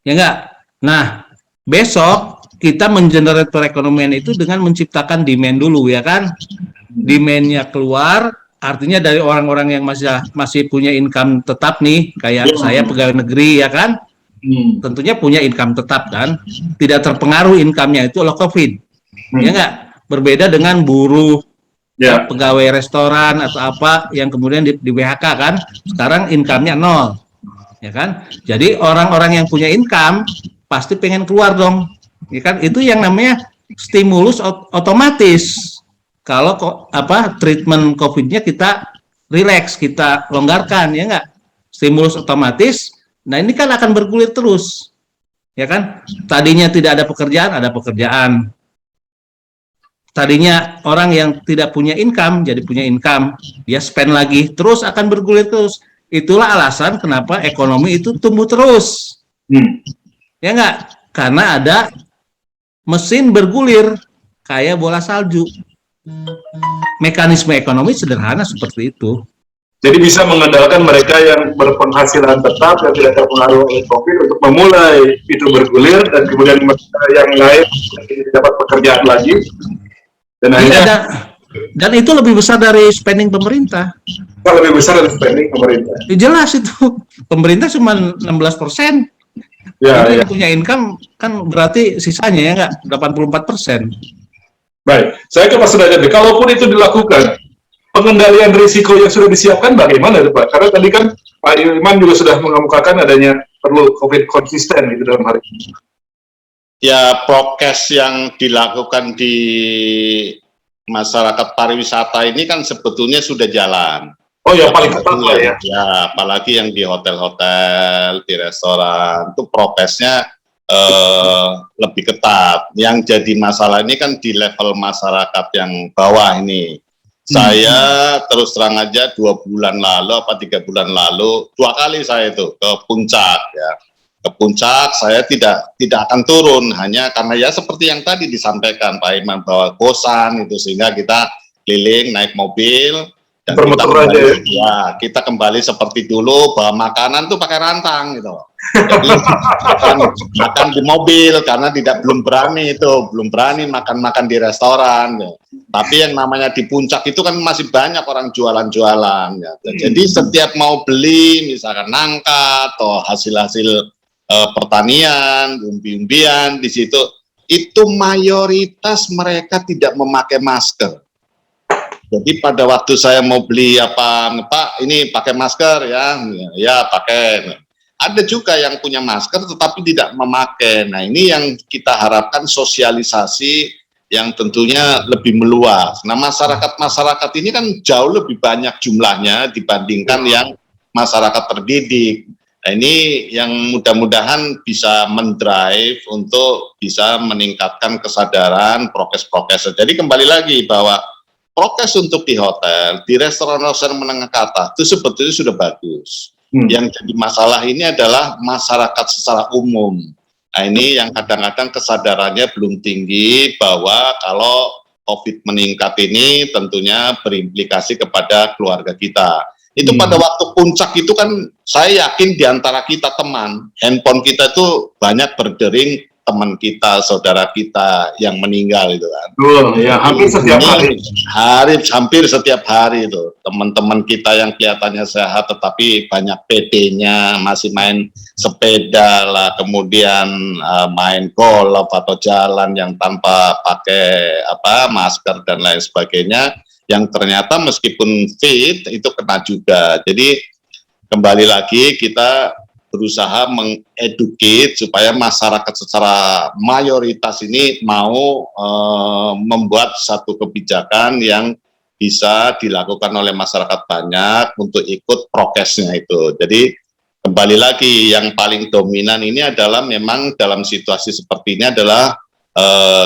Ya enggak? Nah, besok kita mengenerate perekonomian itu dengan menciptakan demand dulu, ya kan? Demand-nya keluar, artinya dari orang-orang yang masih punya income tetap nih, kayak saya pegawai negeri, ya kan? Tentunya punya income tetap kan? Tidak terpengaruh income-nya itu oleh COVID. Ya enggak? Berbeda dengan buruh, pegawai restoran atau apa yang kemudian di PHK kan, sekarang income-nya 0, ya kan. Jadi orang-orang yang punya income pasti pengen keluar dong, ya kan. Itu yang namanya stimulus otomatis. Kalau treatment COVID-nya kita relax, kita longgarkan, ya enggak, stimulus otomatis. Nah ini kan akan bergulir terus, ya kan. Tadinya tidak ada pekerjaan, tadinya orang yang tidak punya income jadi punya income, dia spend lagi, terus akan bergulir terus. Itulah alasan kenapa ekonomi itu tumbuh terus. Ya enggak? Karena ada mesin bergulir kayak bola salju. Mekanisme ekonomi sederhana seperti itu. Jadi bisa mengandalkan mereka yang berpenghasilan tetap yang tidak terpengaruh oleh COVID untuk memulai itu bergulir, dan kemudian mereka yang lain dapat pekerjaan lagi, dan akhirnya dan itu lebih besar dari spending pemerintah. lebih besar dari spending pemerintah. Jelas itu, pemerintah cuma 16%. Ya, yang punya income kan berarti sisanya ya nggak 84%. Baik, saya ke Pak Sudrajat. Kalaupun itu dilakukan, pengendalian risiko yang sudah disiapkan bagaimana, Pak? Karena tadi kan Pak Iman juga sudah mengemukakan adanya perlu COVID konsisten gitu dalam hal ini. Ya, prokes yang dilakukan di masyarakat pariwisata ini kan sebetulnya sudah jalan. Oh ya, paling ketat lah ya. Ya, apalagi yang di hotel-hotel, di restoran, itu prokesnya lebih ketat. Yang jadi masalah ini kan di level masyarakat yang bawah ini. Saya terus terang aja 2 bulan lalu, 3 bulan lalu, 2 kali saya itu ke puncak ya. Ke puncak saya tidak akan turun, hanya karena ya seperti yang tadi disampaikan Pak Iman bahwa bosan itu, sehingga kita keliling naik mobil dan kita kembali, kita kembali seperti dulu, bawa makanan tuh pakai rantang gitu. Jadi makan di mobil karena belum berani makan di restoran. Tapi yang namanya di puncak itu kan masih banyak orang jualan-jualan. Ya. Jadi setiap mau beli misalkan nangka atau hasil-hasil pertanian, umbi-umbian di situ, itu mayoritas mereka tidak memakai masker. Jadi pada waktu saya mau beli apa, Pak, ini pakai masker ya pakai. Ada juga yang punya masker tetapi tidak memakai. Nah, ini yang kita harapkan sosialisasi yang tentunya lebih meluas. Nah, masyarakat ini kan jauh lebih banyak jumlahnya dibandingkan yang masyarakat terdidik. Nah, ini yang mudah-mudahan bisa mendrive untuk bisa meningkatkan kesadaran prokes-prokes. Jadi kembali lagi bahwa prokes untuk di hotel, di restoran-restoran menengah ke atas itu sebetulnya sudah bagus. Yang jadi masalah ini adalah masyarakat secara umum. Nah, ini yang kadang-kadang kesadarannya belum tinggi bahwa kalau COVID meningkat ini tentunya berimplikasi kepada keluarga kita. Itu pada waktu puncak itu kan saya yakin di antara kita teman, handphone kita itu banyak berdering teman kita, saudara kita yang meninggal itu kan. Ya, hampir setiap hari. Hampir setiap hari itu. Teman-teman kita yang kelihatannya sehat tetapi banyak PD-nya, masih main sepeda lah, kemudian main golf atau jalan yang tanpa pakai masker dan lain sebagainya, yang ternyata meskipun fit itu kena juga. Jadi kembali lagi kita berusaha mengeduket supaya masyarakat secara mayoritas ini mau membuat satu kebijakan yang bisa dilakukan oleh masyarakat banyak untuk ikut prokesnya itu. Jadi kembali lagi yang paling dominan ini adalah memang dalam situasi seperti ini adalah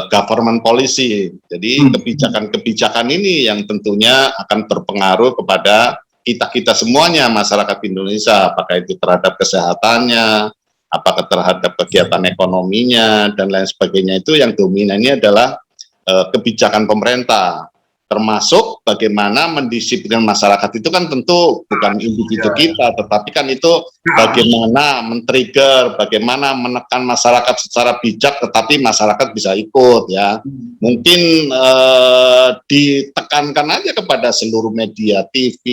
government policy. Jadi kebijakan-kebijakan ini yang tentunya akan berpengaruh kepada kita semuanya, masyarakat Indonesia, apakah itu terhadap kesehatannya, apakah terhadap kegiatan ekonominya, dan lain sebagainya. Itu yang dominannya adalah kebijakan pemerintah, termasuk bagaimana mendisiplinkan masyarakat. Itu kan tentu bukan individu kita, tetapi kan itu bagaimana men-trigger, bagaimana menekan masyarakat secara bijak, tetapi masyarakat bisa ikut ya. Mungkin ditekankan aja kepada seluruh media, TV,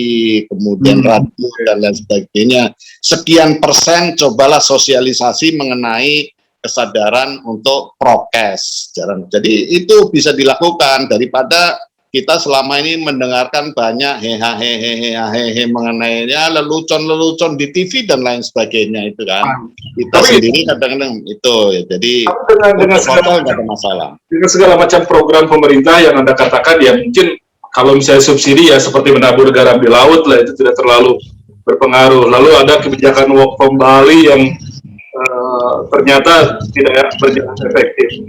kemudian radio dan lain sebagainya. Sekian persen cobalah sosialisasi mengenai kesadaran untuk prokes. Jadi itu bisa dilakukan daripada kita selama ini mendengarkan banyak hehehe mengenainya, lelucon di TV dan lain sebagainya itu kan. Kita sendiri kadang-kadang itu ya, jadi dengan segala macam program pemerintah yang Anda katakan, ya mungkin kalau misalnya subsidi ya seperti menabur garam di laut lah, itu tidak terlalu berpengaruh. Lalu ada kebijakan work from Bali yang ternyata tidak berjalan efektif.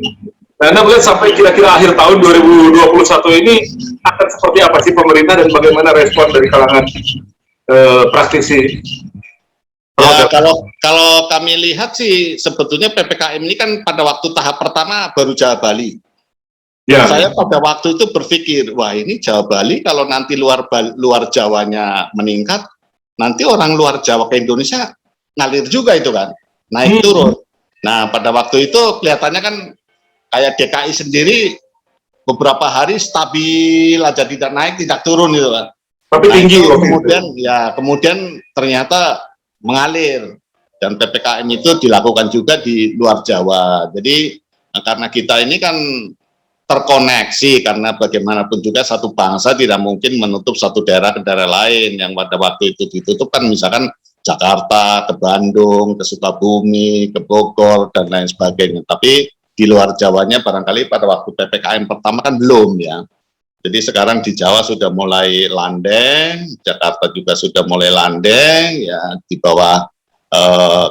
Nah, Anda melihat sampai kira-kira akhir tahun 2021 ini akan seperti apa sih pemerintah dan bagaimana respon dari kalangan praktisi? Ya, kalau kami lihat sih sebetulnya PPKM ini kan pada waktu tahap pertama baru Jawa Bali. Ya. Saya pada waktu itu berpikir, wah ini Jawa Bali kalau nanti luar Jawanya meningkat, nanti orang luar Jawa ke Indonesia ngalir juga itu kan, naik turun. Nah, pada waktu itu kelihatannya kan kayak DKI sendiri beberapa hari stabil aja, tidak naik, tidak turun gitu kan. Tapi nah, tinggi kemudian ternyata mengalir, dan PPKM itu dilakukan juga di luar Jawa. Jadi karena kita ini kan terkoneksi, karena bagaimanapun juga satu bangsa tidak mungkin menutup satu daerah ke daerah lain. Yang pada waktu itu ditutup kan misalkan Jakarta ke Bandung, ke Sukabumi, ke Bogor, dan lain sebagainya. Tapi di luar Jawanya barangkali pada waktu PPKM pertama kan belum ya. Jadi sekarang di Jawa sudah mulai landeng, Jakarta juga sudah mulai landeng, ya di bawah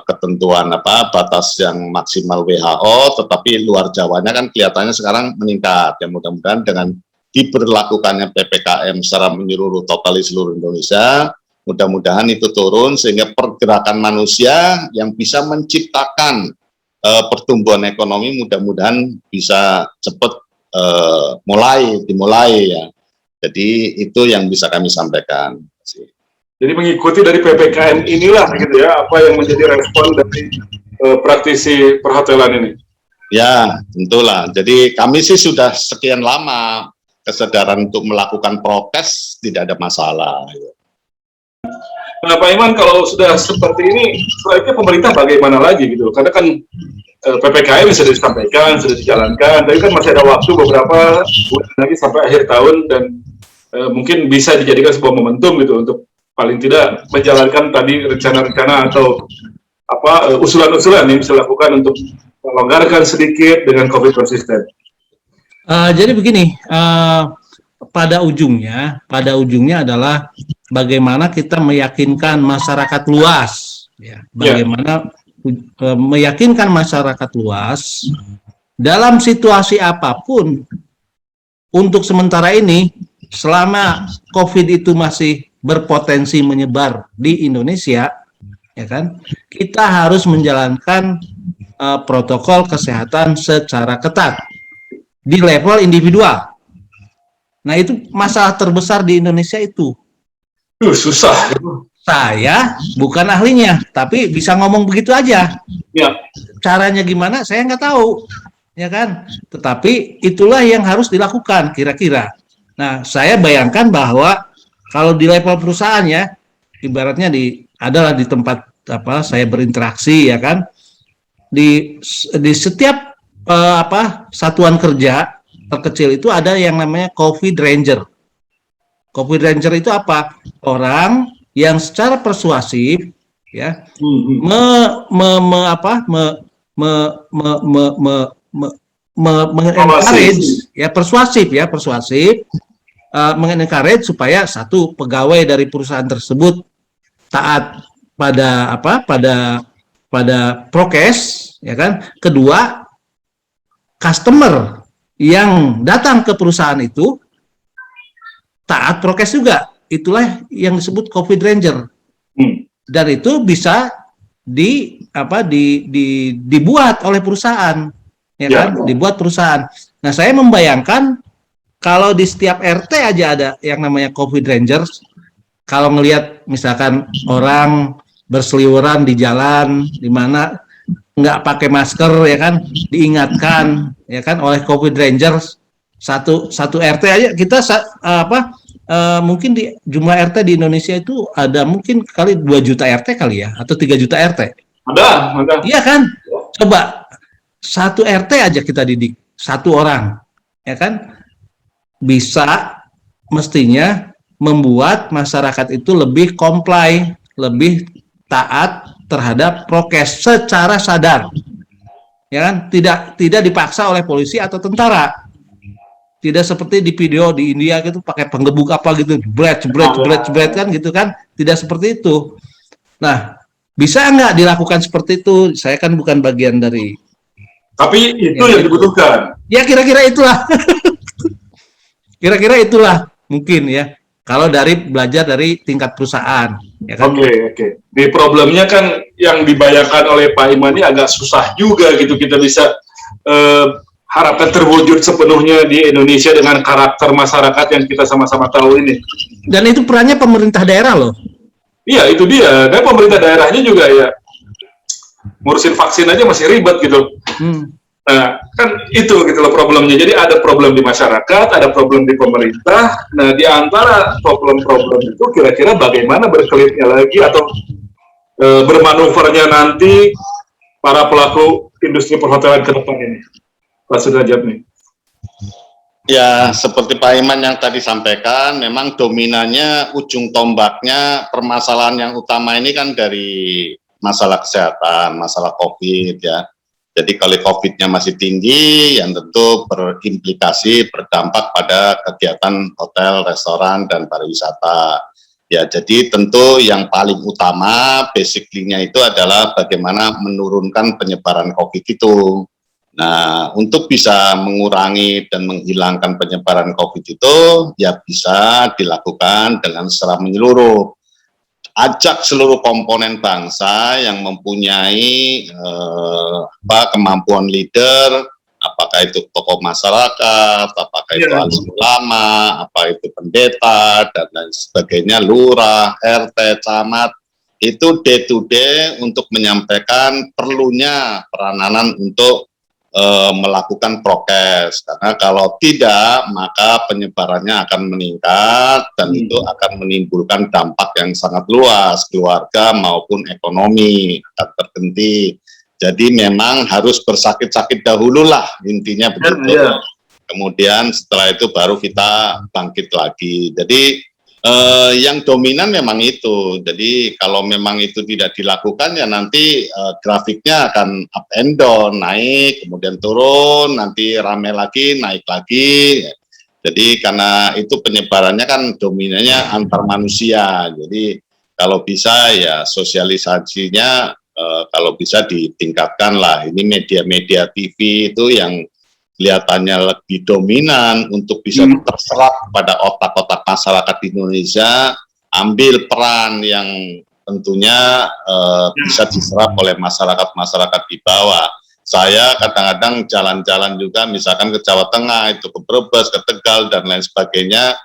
ketentuan batas yang maksimal WHO, tetapi luar Jawanya kan kelihatannya sekarang meningkat. Ya mudah-mudahan dengan diberlakukannya PPKM secara menyeluruh total di seluruh Indonesia, mudah-mudahan itu turun sehingga pergerakan manusia yang bisa menciptakan pertumbuhan ekonomi mudah-mudahan bisa cepat dimulai ya. Jadi itu yang bisa kami sampaikan. Jadi mengikuti dari PPKM inilah gitu ya, apa yang menjadi respon dari praktisi perhotelan ini. Ya, tentulah. Jadi kami sih sudah sekian lama kesadaran untuk melakukan prokes, tidak ada masalah. Nah, Pak Iman, kalau sudah seperti ini, sebaiknya pemerintah bagaimana lagi gitu? Karena kan PPKM sudah disampaikan, sudah dijalankan, tapi kan masih ada waktu beberapa bulan lagi sampai akhir tahun, dan mungkin bisa dijadikan sebuah momentum gitu untuk paling tidak menjalankan tadi rencana-rencana atau usulan-usulan yang bisa dilakukan untuk melonggarkan sedikit dengan COVID konsisten. Jadi begini, pada ujungnya adalah bagaimana kita meyakinkan masyarakat luas, ya, bagaimana meyakinkan masyarakat luas dalam situasi apapun untuk sementara ini, selama COVID itu masih berpotensi menyebar di Indonesia, ya kan, kita harus menjalankan protokol kesehatan secara ketat di level individual. Nah, itu masalah terbesar di Indonesia itu. Susah. Saya bukan ahlinya, tapi bisa ngomong begitu aja. Ya. Caranya gimana, saya nggak tahu, ya kan. Tetapi itulah yang harus dilakukan kira-kira. Nah, saya bayangkan bahwa kalau di level perusahaan ya, ibaratnya adalah di tempat saya berinteraksi, ya kan. Di setiap satuan kerja terkecil itu ada yang namanya COVID Ranger. COVID Ranger itu apa? Orang yang secara persuasif ya mengencourage supaya satu, pegawai dari perusahaan tersebut taat pada pada prokes, ya kan. Kedua, customer yang datang ke perusahaan itu taat prokes juga. Itulah yang disebut COVID Ranger. Dan itu bisa dibuat oleh perusahaan, ya kan? Dibuat perusahaan. Nah, saya membayangkan kalau di setiap RT aja ada yang namanya COVID Rangers. Kalau ngelihat misalkan orang berseliweran di jalan, di mana nggak pakai masker, ya kan, diingatkan, ya kan, oleh COVID Rangers. Satu RT aja kita mungkin di jumlah RT di Indonesia itu ada mungkin kali 2 juta RT kali ya, atau 3 juta RT. Ada. Iya kan? Coba satu RT aja kita didik, satu orang, ya kan? Bisa mestinya membuat masyarakat itu lebih comply, lebih taat terhadap prokes secara sadar. Ya kan? Tidak dipaksa oleh polisi atau tentara. Tidak seperti di video di India gitu pakai penggebuk apa gitu, jebret kan gitu kan, tidak seperti itu. Nah, bisa nggak dilakukan seperti itu? Saya kan bukan bagian dari. Tapi itu yang dibutuhkan. Ya kira-kira itulah. Kira-kira itulah mungkin ya. Kalau dari belajar dari tingkat perusahaan, ya kan? Oke. Di problemnya kan yang dibayangkan oleh Pak Iman ini agak susah juga gitu kita bisa harapkan terwujud sepenuhnya di Indonesia dengan karakter masyarakat yang kita sama-sama tahu ini. Dan itu perannya pemerintah daerah loh. Iya, itu dia. Dan pemerintah daerahnya juga ya ngurusin vaksin aja masih ribet gitu. Nah, kan itu gitu loh problemnya. Jadi ada problem di masyarakat, ada problem di pemerintah. Nah, di antara problem-problem itu kira-kira bagaimana berkelitnya lagi atau bermanuvernya nanti para pelaku industri perhotelan ke depan ini. Pak Sudrajat nih. Ya, seperti Pak Iman yang tadi sampaikan, memang dominannya, ujung tombaknya, permasalahan yang utama ini kan dari masalah kesehatan, masalah COVID ya. Jadi kalau COVID-nya masih tinggi, yang tentu berimplikasi, berdampak pada kegiatan hotel, restoran, dan pariwisata. Ya, jadi tentu yang paling utama, basically-nya itu adalah bagaimana menurunkan penyebaran COVID itu. Nah, untuk bisa mengurangi dan menghilangkan penyebaran COVID itu, ya bisa dilakukan dengan secara menyeluruh. Ajak seluruh komponen bangsa yang mempunyai kemampuan leader, apakah itu tokoh masyarakat, apakah itu alim ulama, apa itu pendeta, dan lain sebagainya, lurah, RT, camat, itu day to day untuk menyampaikan perlunya peranan untuk melakukan prokes, karena kalau tidak maka penyebarannya akan meningkat dan itu akan menimbulkan dampak yang sangat luas, keluarga maupun ekonomi akan terhenti. Jadi memang harus bersakit-sakit dahulu lah, intinya begitu. Kemudian setelah itu baru kita bangkit lagi. Jadi yang dominan memang itu. Jadi kalau memang itu tidak dilakukan ya nanti grafiknya akan up and down, naik kemudian turun, nanti rame lagi, naik lagi. Jadi karena itu penyebarannya kan dominannya antar manusia. Jadi kalau bisa ya sosialisasinya kalau bisa ditingkatkan lah. Ini media-media TV itu yang kelihatannya lebih dominan untuk bisa terserap pada otak-otak masyarakat di Indonesia, ambil peran yang tentunya bisa diserap oleh masyarakat-masyarakat di bawah. Saya kadang-kadang jalan-jalan juga, misalkan ke Jawa Tengah, itu ke Brebes, ke Tegal, dan lain sebagainya,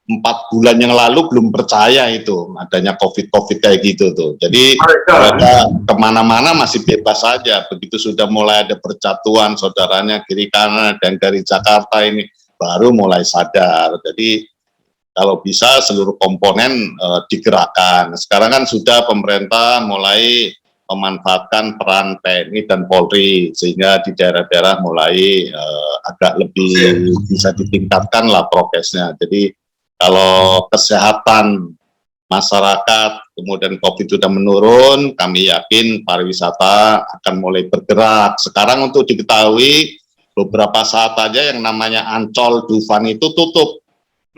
4 bulan yang lalu belum percaya itu adanya COVID kayak gitu tuh. Jadi mereka kemana-mana masih bebas saja. Begitu sudah mulai ada percatuan saudaranya kiri kanan dan dari Jakarta ini baru mulai sadar. Jadi kalau bisa seluruh komponen digerakkan. Sekarang kan sudah pemerintah mulai memanfaatkan peran TNI dan Polri sehingga di daerah-daerah mulai agak lebih bisa ditingkatkan lah prokesnya. Jadi kalau kesehatan masyarakat, kemudian COVID sudah menurun, kami yakin pariwisata akan mulai bergerak. Sekarang untuk diketahui, beberapa saat aja yang namanya Ancol, Dufan itu tutup.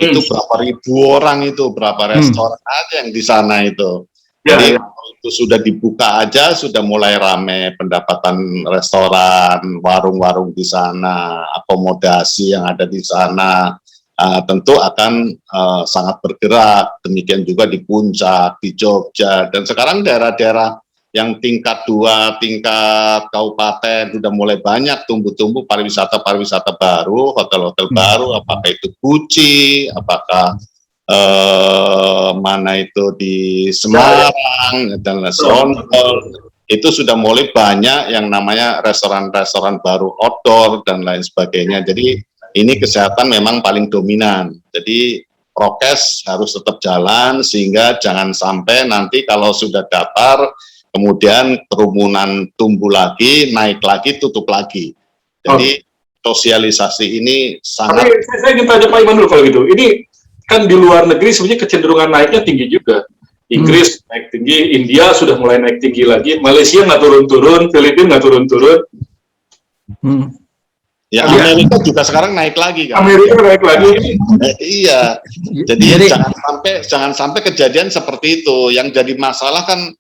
Itu berapa ribu orang itu, berapa restoran aja yang di sana itu. Jadi kalau itu sudah dibuka aja, sudah mulai rame pendapatan restoran, warung-warung di sana, akomodasi yang ada di sana. Tentu akan sangat bergerak, demikian juga di Puncak, di Jogja, dan sekarang daerah-daerah yang tingkat 2, tingkat kabupaten sudah mulai banyak tumbuh-tumbuh pariwisata baru, hotel-hotel baru, apakah itu Guci, apakah mana itu di Semarang, dan Songkol, itu sudah mulai banyak yang namanya restoran-restoran baru outdoor, dan lain sebagainya. Jadi ini kesehatan memang paling dominan. Jadi prokes harus tetap jalan sehingga jangan sampai nanti kalau sudah datar kemudian kerumunan tumbuh lagi, naik lagi, tutup lagi. Jadi sosialisasi ini sangat. Tapi saya ingin tanya Pak Iman dulu kalau gitu. Ini kan di luar negeri sebenarnya kecenderungan naiknya tinggi juga. Inggris naik tinggi, India sudah mulai naik tinggi lagi, Malaysia nggak turun-turun, Filipina nggak turun-turun. Ya Amerika juga sekarang naik lagi kan. Amerika naik lagi. Iya. Jadi jangan sampai kejadian seperti itu. Yang jadi masalah kan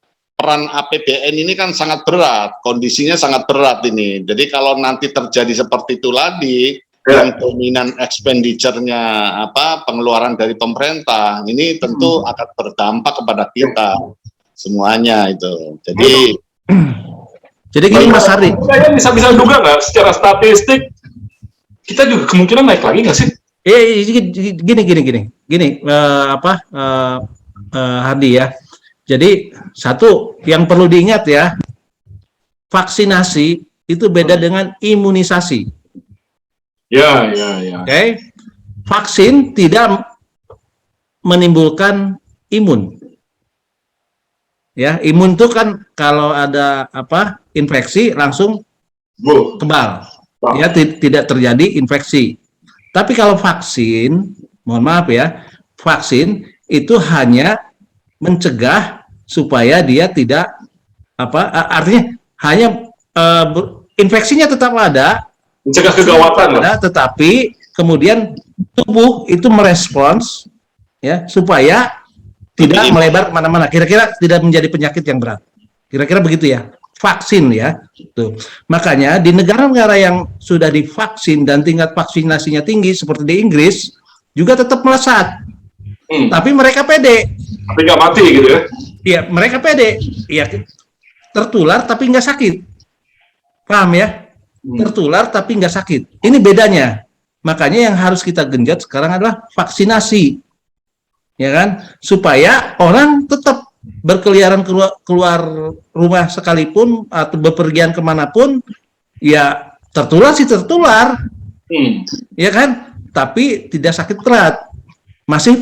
peran APBN ini kan sangat berat, kondisinya sangat berat ini. Jadi kalau nanti terjadi seperti itu lagi, yang dominan expenditure-nya pengeluaran dari pemerintah, ini tentu akan berdampak kepada kita semuanya itu. Jadi gini Mas Hardi, saya bisa duga nggak secara statistik kita juga kemungkinan naik lagi nggak sih? Gini, Hardi ya. Jadi satu yang perlu diingat ya, vaksinasi itu beda dengan imunisasi. Ya. Oke. Vaksin tidak menimbulkan imun. Ya, imun itu kan kalau ada infeksi langsung kebal. Ya, tidak terjadi infeksi. Tapi kalau vaksin, mohon maaf ya, vaksin itu hanya mencegah supaya dia tidak artinya hanya infeksinya tetap ada, mencegah kegawatan, tetapi kemudian tubuh itu merespons ya supaya tidak melebar kemana-mana, kira-kira tidak menjadi penyakit yang berat, kira-kira begitu ya, vaksin ya. Tuh. Makanya di negara-negara yang sudah divaksin dan tingkat vaksinasinya tinggi seperti di Inggris juga tetap melesat, tapi mereka pede. Tapi nggak mati gitu ya? Iya, mereka pede. Iya, tertular tapi nggak sakit. Paham ya? Tertular tapi nggak sakit. Ini bedanya. Makanya yang harus kita genjot sekarang adalah vaksinasi, ya kan? Supaya orang tetap berkeliaran keluar rumah sekalipun atau bepergian kemanapun, ya tertular sih tertular, ya kan? Tapi tidak sakit berat. Masih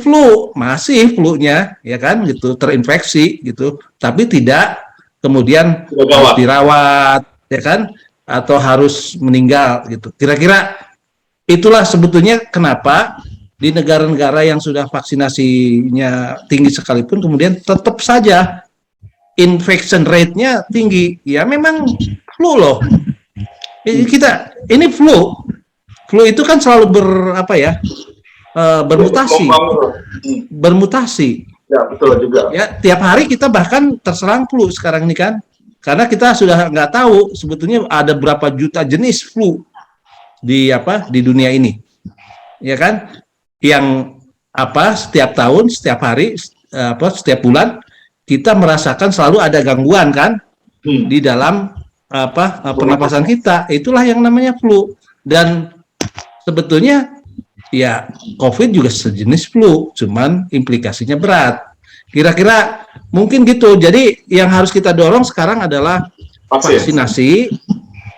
flu-nya, ya kan, gitu, terinfeksi, gitu, tapi tidak kemudian harus dirawat, ya kan, atau harus meninggal, gitu. Kira-kira itulah sebetulnya kenapa di negara-negara yang sudah vaksinasinya tinggi sekalipun, kemudian tetap saja infection rate-nya tinggi. Ya memang flu loh. Ini flu itu kan selalu bermutasi. Ya, betul juga. Ya, tiap hari kita bahkan terserang flu sekarang ini kan, karena kita sudah nggak tahu sebetulnya ada berapa juta jenis flu di dunia ini, ya kan? Yang setiap tahun, setiap hari, setiap bulan kita merasakan selalu ada gangguan kan di dalam pernapasan kita. Itulah yang namanya flu. Dan sebetulnya ya, COVID juga sejenis flu, cuman implikasinya berat. Kira-kira mungkin gitu. Jadi yang harus kita dorong sekarang adalah vaksinasi,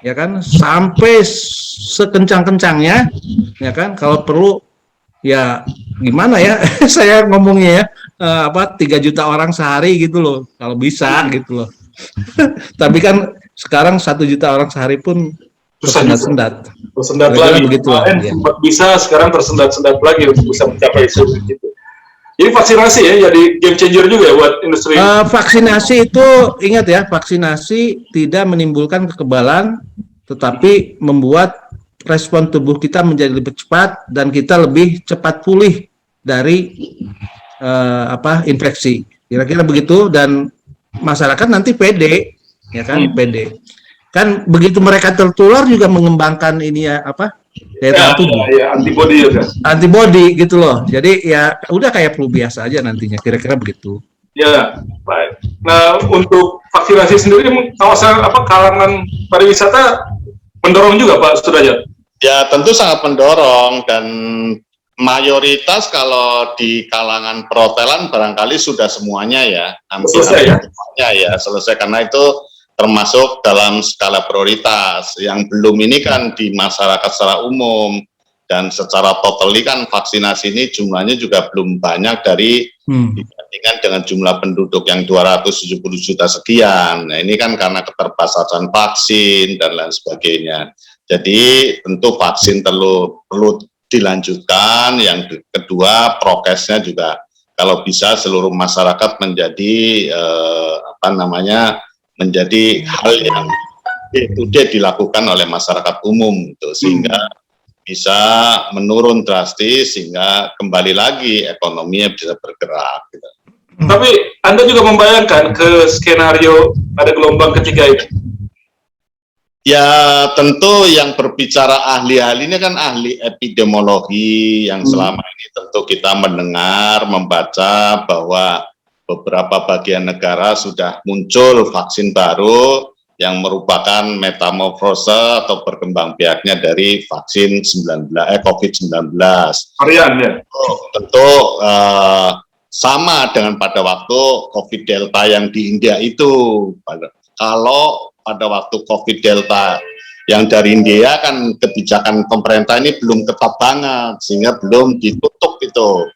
ya kan, sampai sekencang-kencangnya, ya kan. Kalau perlu, ya gimana ya, saya ngomongnya ya, 3 juta orang sehari gitu loh, kalau bisa gitu loh. Tapi kan sekarang 1 juta orang sehari pun tersendat lagi begitu. Sempat bisa, sekarang tersendat lagi untuk bisa mencapai itu gitu. Jadi vaksinasi ya jadi game changer juga ya buat industri. Vaksinasi itu ingat ya, vaksinasi tidak menimbulkan kekebalan, tetapi membuat respon tubuh kita menjadi lebih cepat dan kita lebih cepat pulih dari infeksi. Kira-kira begitu, dan masyarakat nanti pede, ya kan, pede. Kan begitu mereka tertular juga mengembangkan ini ya daya tahan tubuh, antibody ya kan, antibody gitu loh. Jadi ya udah kayak flu biasa aja nantinya, kira-kira begitu ya. Baik. Nah, untuk vaksinasi sendiri kawasan kalangan pariwisata mendorong juga Pak Sudrajat? Ya tentu sangat mendorong, dan mayoritas kalau di kalangan perhotelan barangkali sudah semuanya ya, selesai karena itu termasuk dalam skala prioritas. Yang belum ini kan di masyarakat secara umum, dan secara totally kan vaksinasi ini jumlahnya juga belum banyak dari dibandingkan dengan jumlah penduduk yang 270 juta sekian. Nah ini kan karena keterbatasan vaksin dan lain sebagainya. Jadi tentu vaksin perlu dilanjutkan. Yang kedua, prokesnya juga kalau bisa seluruh masyarakat menjadi menjadi hal yang itu dilakukan oleh masyarakat umum gitu, sehingga bisa menurun drastis, sehingga kembali lagi ekonominya bisa bergerak gitu. Tapi Anda juga membayangkan ke skenario ada gelombang ketiga ini? Ya tentu yang berbicara ahli-ahli ini kan ahli epidemiologi yang selama ini tentu kita mendengar, membaca bahwa beberapa bagian negara sudah muncul vaksin baru yang merupakan metamorfose atau berkembang biaknya dari vaksin COVID-19. Varian ya? Tentu sama dengan pada waktu COVID Delta yang di India itu. Kalau pada waktu COVID Delta yang dari India kan kebijakan pemerintah ini belum ketat banget, sehingga belum ditutup itu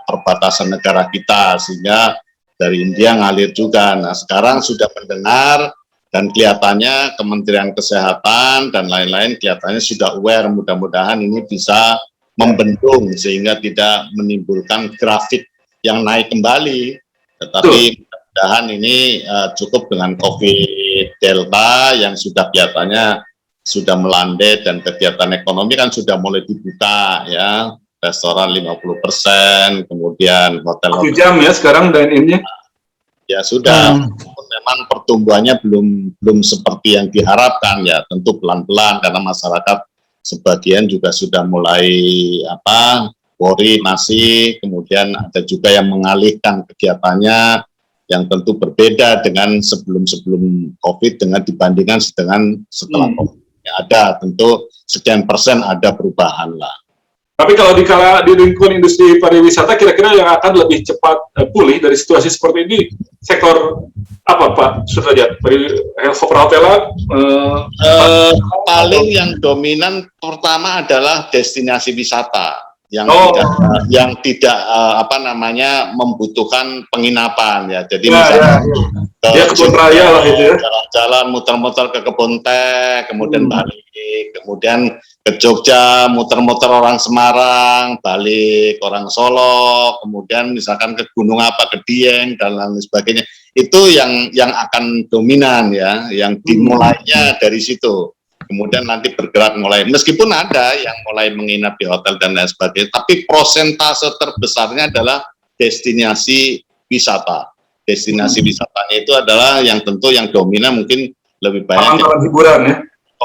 perbatasan negara kita, sehingga dari India ngalir juga. Nah sekarang sudah mendengar dan kelihatannya Kementerian Kesehatan dan lain-lain kelihatannya sudah aware, mudah-mudahan ini bisa membendung sehingga tidak menimbulkan grafik yang naik kembali, tetapi mudah-mudahan ini cukup dengan COVID Delta yang sudah kelihatannya sudah melandai dan kegiatan ekonomi kan sudah mulai dibuka ya, restoran 50%, kemudian hotel 1 jam ya sekarang dine-in-nya? Ya sudah, memang pertumbuhannya belum seperti yang diharapkan ya, tentu pelan-pelan karena masyarakat sebagian juga sudah mulai worry masih, kemudian ada juga yang mengalihkan kegiatannya yang tentu berbeda dengan sebelum COVID dengan dibandingkan dengan setelah COVID. Ada tentu sekian persen ada perubahan lah. Tapi kalau di lingkungan industri pariwisata, kira-kira yang akan lebih cepat pulih dari situasi seperti ini, sektor apa Pak Sudrajat? Perhotelan? Paling yang dominan pertama adalah destinasi wisata yang tidak membutuhkan penginapan ya. Jadi misalnya kebun raya lah itu ya. Jalan-jalan muter-muter ke kebun teh, kemudian balik, kemudian ke Jogja, muter-muter orang Semarang, balik orang Solo, kemudian misalkan ke gunung ke Dieng dan lain sebagainya. Itu yang akan dominan ya, yang dimulainya dari situ. Kemudian nanti bergerak mulai, meskipun ada yang mulai menginap di hotel dan lain sebagainya, tapi prosentase terbesarnya adalah destinasi wisata. Destinasi wisatanya itu adalah yang tentu yang dominan mungkin lebih banyak hiburan ya.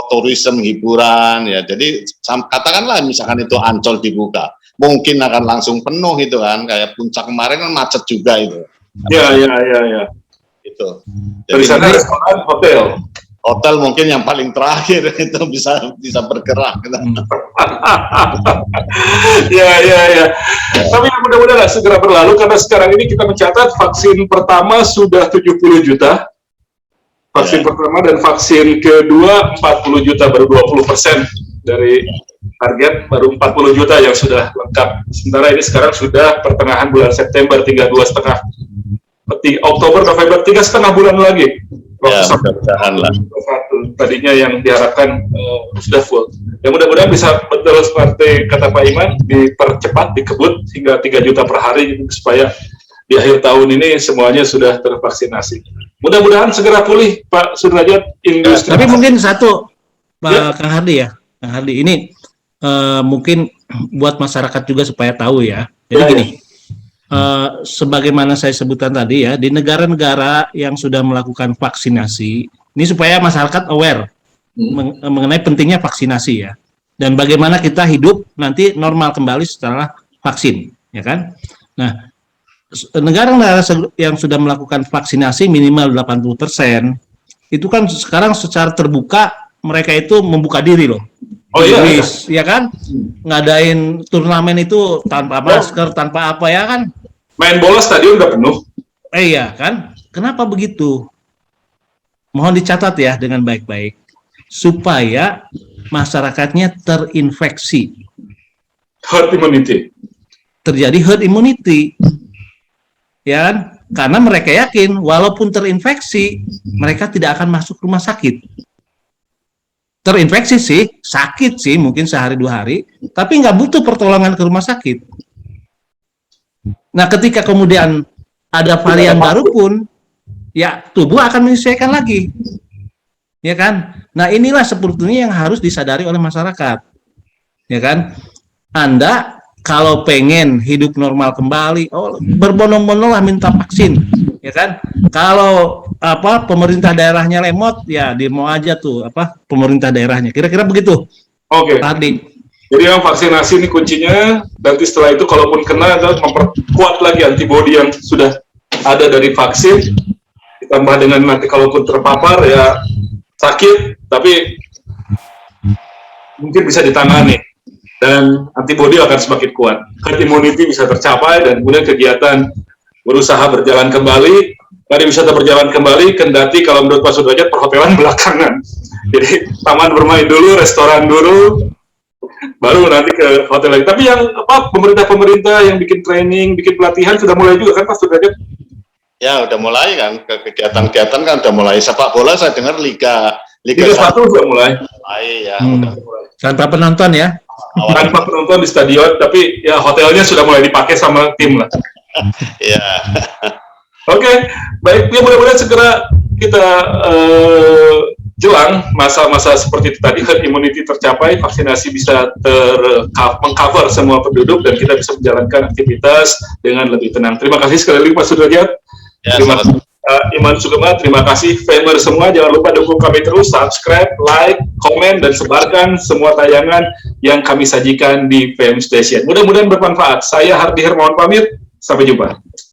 Tourism hiburan ya, jadi katakanlah misalkan itu Ancol dibuka, mungkin akan langsung penuh itu kan, kayak puncak kemarin kan macet juga itu. Ya. Itu. Dari sana restoran, hotel mungkin yang paling terakhir itu bisa bergerak. Ya. Tapi mudah-mudahan segera berlalu karena sekarang ini kita mencatat vaksin pertama sudah 70 juta. Vaksin pertama dan vaksin kedua 40 juta, baru 20% dari target, baru 40 juta yang sudah lengkap. Sementara ini sekarang sudah pertengahan bulan September, tinggal 2,5 Oktober, November, 3,5 bulan lagi. Ya, mudah-mudahan lah. Tadinya yang diharapkan sudah full. Ya mudah-mudahan bisa betul seperti kata Pak Iman, dipercepat, dikebut hingga 3 juta per hari supaya di akhir tahun ini semuanya sudah tervaksinasi. Mudah-mudahan segera pulih, Pak Sudrajat, industri. Tapi mungkin satu, Pak Kang Hardi ya, Kang Hardi, ini mungkin buat masyarakat juga supaya tahu ya. Jadi gini, sebagaimana saya sebutkan tadi ya, di negara-negara yang sudah melakukan vaksinasi, ini supaya masyarakat aware mengenai pentingnya vaksinasi ya, dan bagaimana kita hidup nanti normal kembali setelah vaksin, ya kan? Nah, negara-negara yang sudah melakukan vaksinasi minimal 80%, itu kan sekarang secara terbuka mereka itu membuka diri loh. Ya kan? Ngadain turnamen itu tanpa masker, tanpa apa ya kan? Main bola stadion udah penuh. Iya kan? Kenapa begitu? Mohon dicatat ya dengan baik-baik supaya masyarakatnya terinfeksi. Herd immunity. Terjadi herd immunity. Ya kan? Karena mereka yakin walaupun terinfeksi, mereka tidak akan masuk rumah sakit. Terinfeksi sih, sakit sih mungkin sehari 2 hari, tapi nggak butuh pertolongan ke rumah sakit. Nah, ketika kemudian ada varian baru pun, ya tubuh akan menyesuaikan lagi. Ya kan? Nah, inilah sebetulnya yang harus disadari oleh masyarakat. Ya kan? Anda kalau pengen hidup normal kembali, berbondong-bondong lah minta vaksin, ya kan? Kalau pemerintah daerahnya lemot, ya demo aja tuh pemerintah daerahnya. Kira-kira begitu. Oke. Tadi. Jadi yang vaksinasi ini kuncinya. Nanti setelah itu kalaupun kena adalah memperkuat lagi antibodi yang sudah ada dari vaksin, ditambah dengan nanti kalaupun terpapar ya sakit, tapi mungkin bisa ditangani dan antibodi akan semakin kuat. Herd immunity bisa tercapai dan kemudian kegiatan berusaha berjalan kembali. Pariwisata berjalan kembali, kendati kalau menurut Pak Sudrajat perhotelan belakangan. Jadi taman bermain dulu, restoran dulu, baru nanti ke hotel lagi. Tapi yang pemerintah yang bikin training, bikin pelatihan sudah mulai juga kan Pak Sudrajat? Ya udah mulai kan, kegiatan-kegiatan kan udah mulai. Sepak bola saya dengar Liga 1 sudah mulai. Ya, udah mulai. Tanpa penonton ya? Tanpa penonton di stadion, tapi ya hotelnya sudah mulai dipakai sama tim lah. Iya. Oke, baik. Ya mudah-mudahan segera kita jelang masa-masa seperti itu tadi, herd immunity tercapai, vaksinasi bisa mengcover semua penduduk dan kita bisa menjalankan aktivitas dengan lebih tenang. Terima kasih sekali lagi Pak Sudrajat. Ya, terima kasih Iman Sugema, terima kasih Famer semua. Jangan lupa dukung kami terus, subscribe, like, komen, dan sebarkan semua tayangan yang kami sajikan di FM Station. Mudah-mudahan bermanfaat. Saya Hardi Hermawan pamit, sampai jumpa.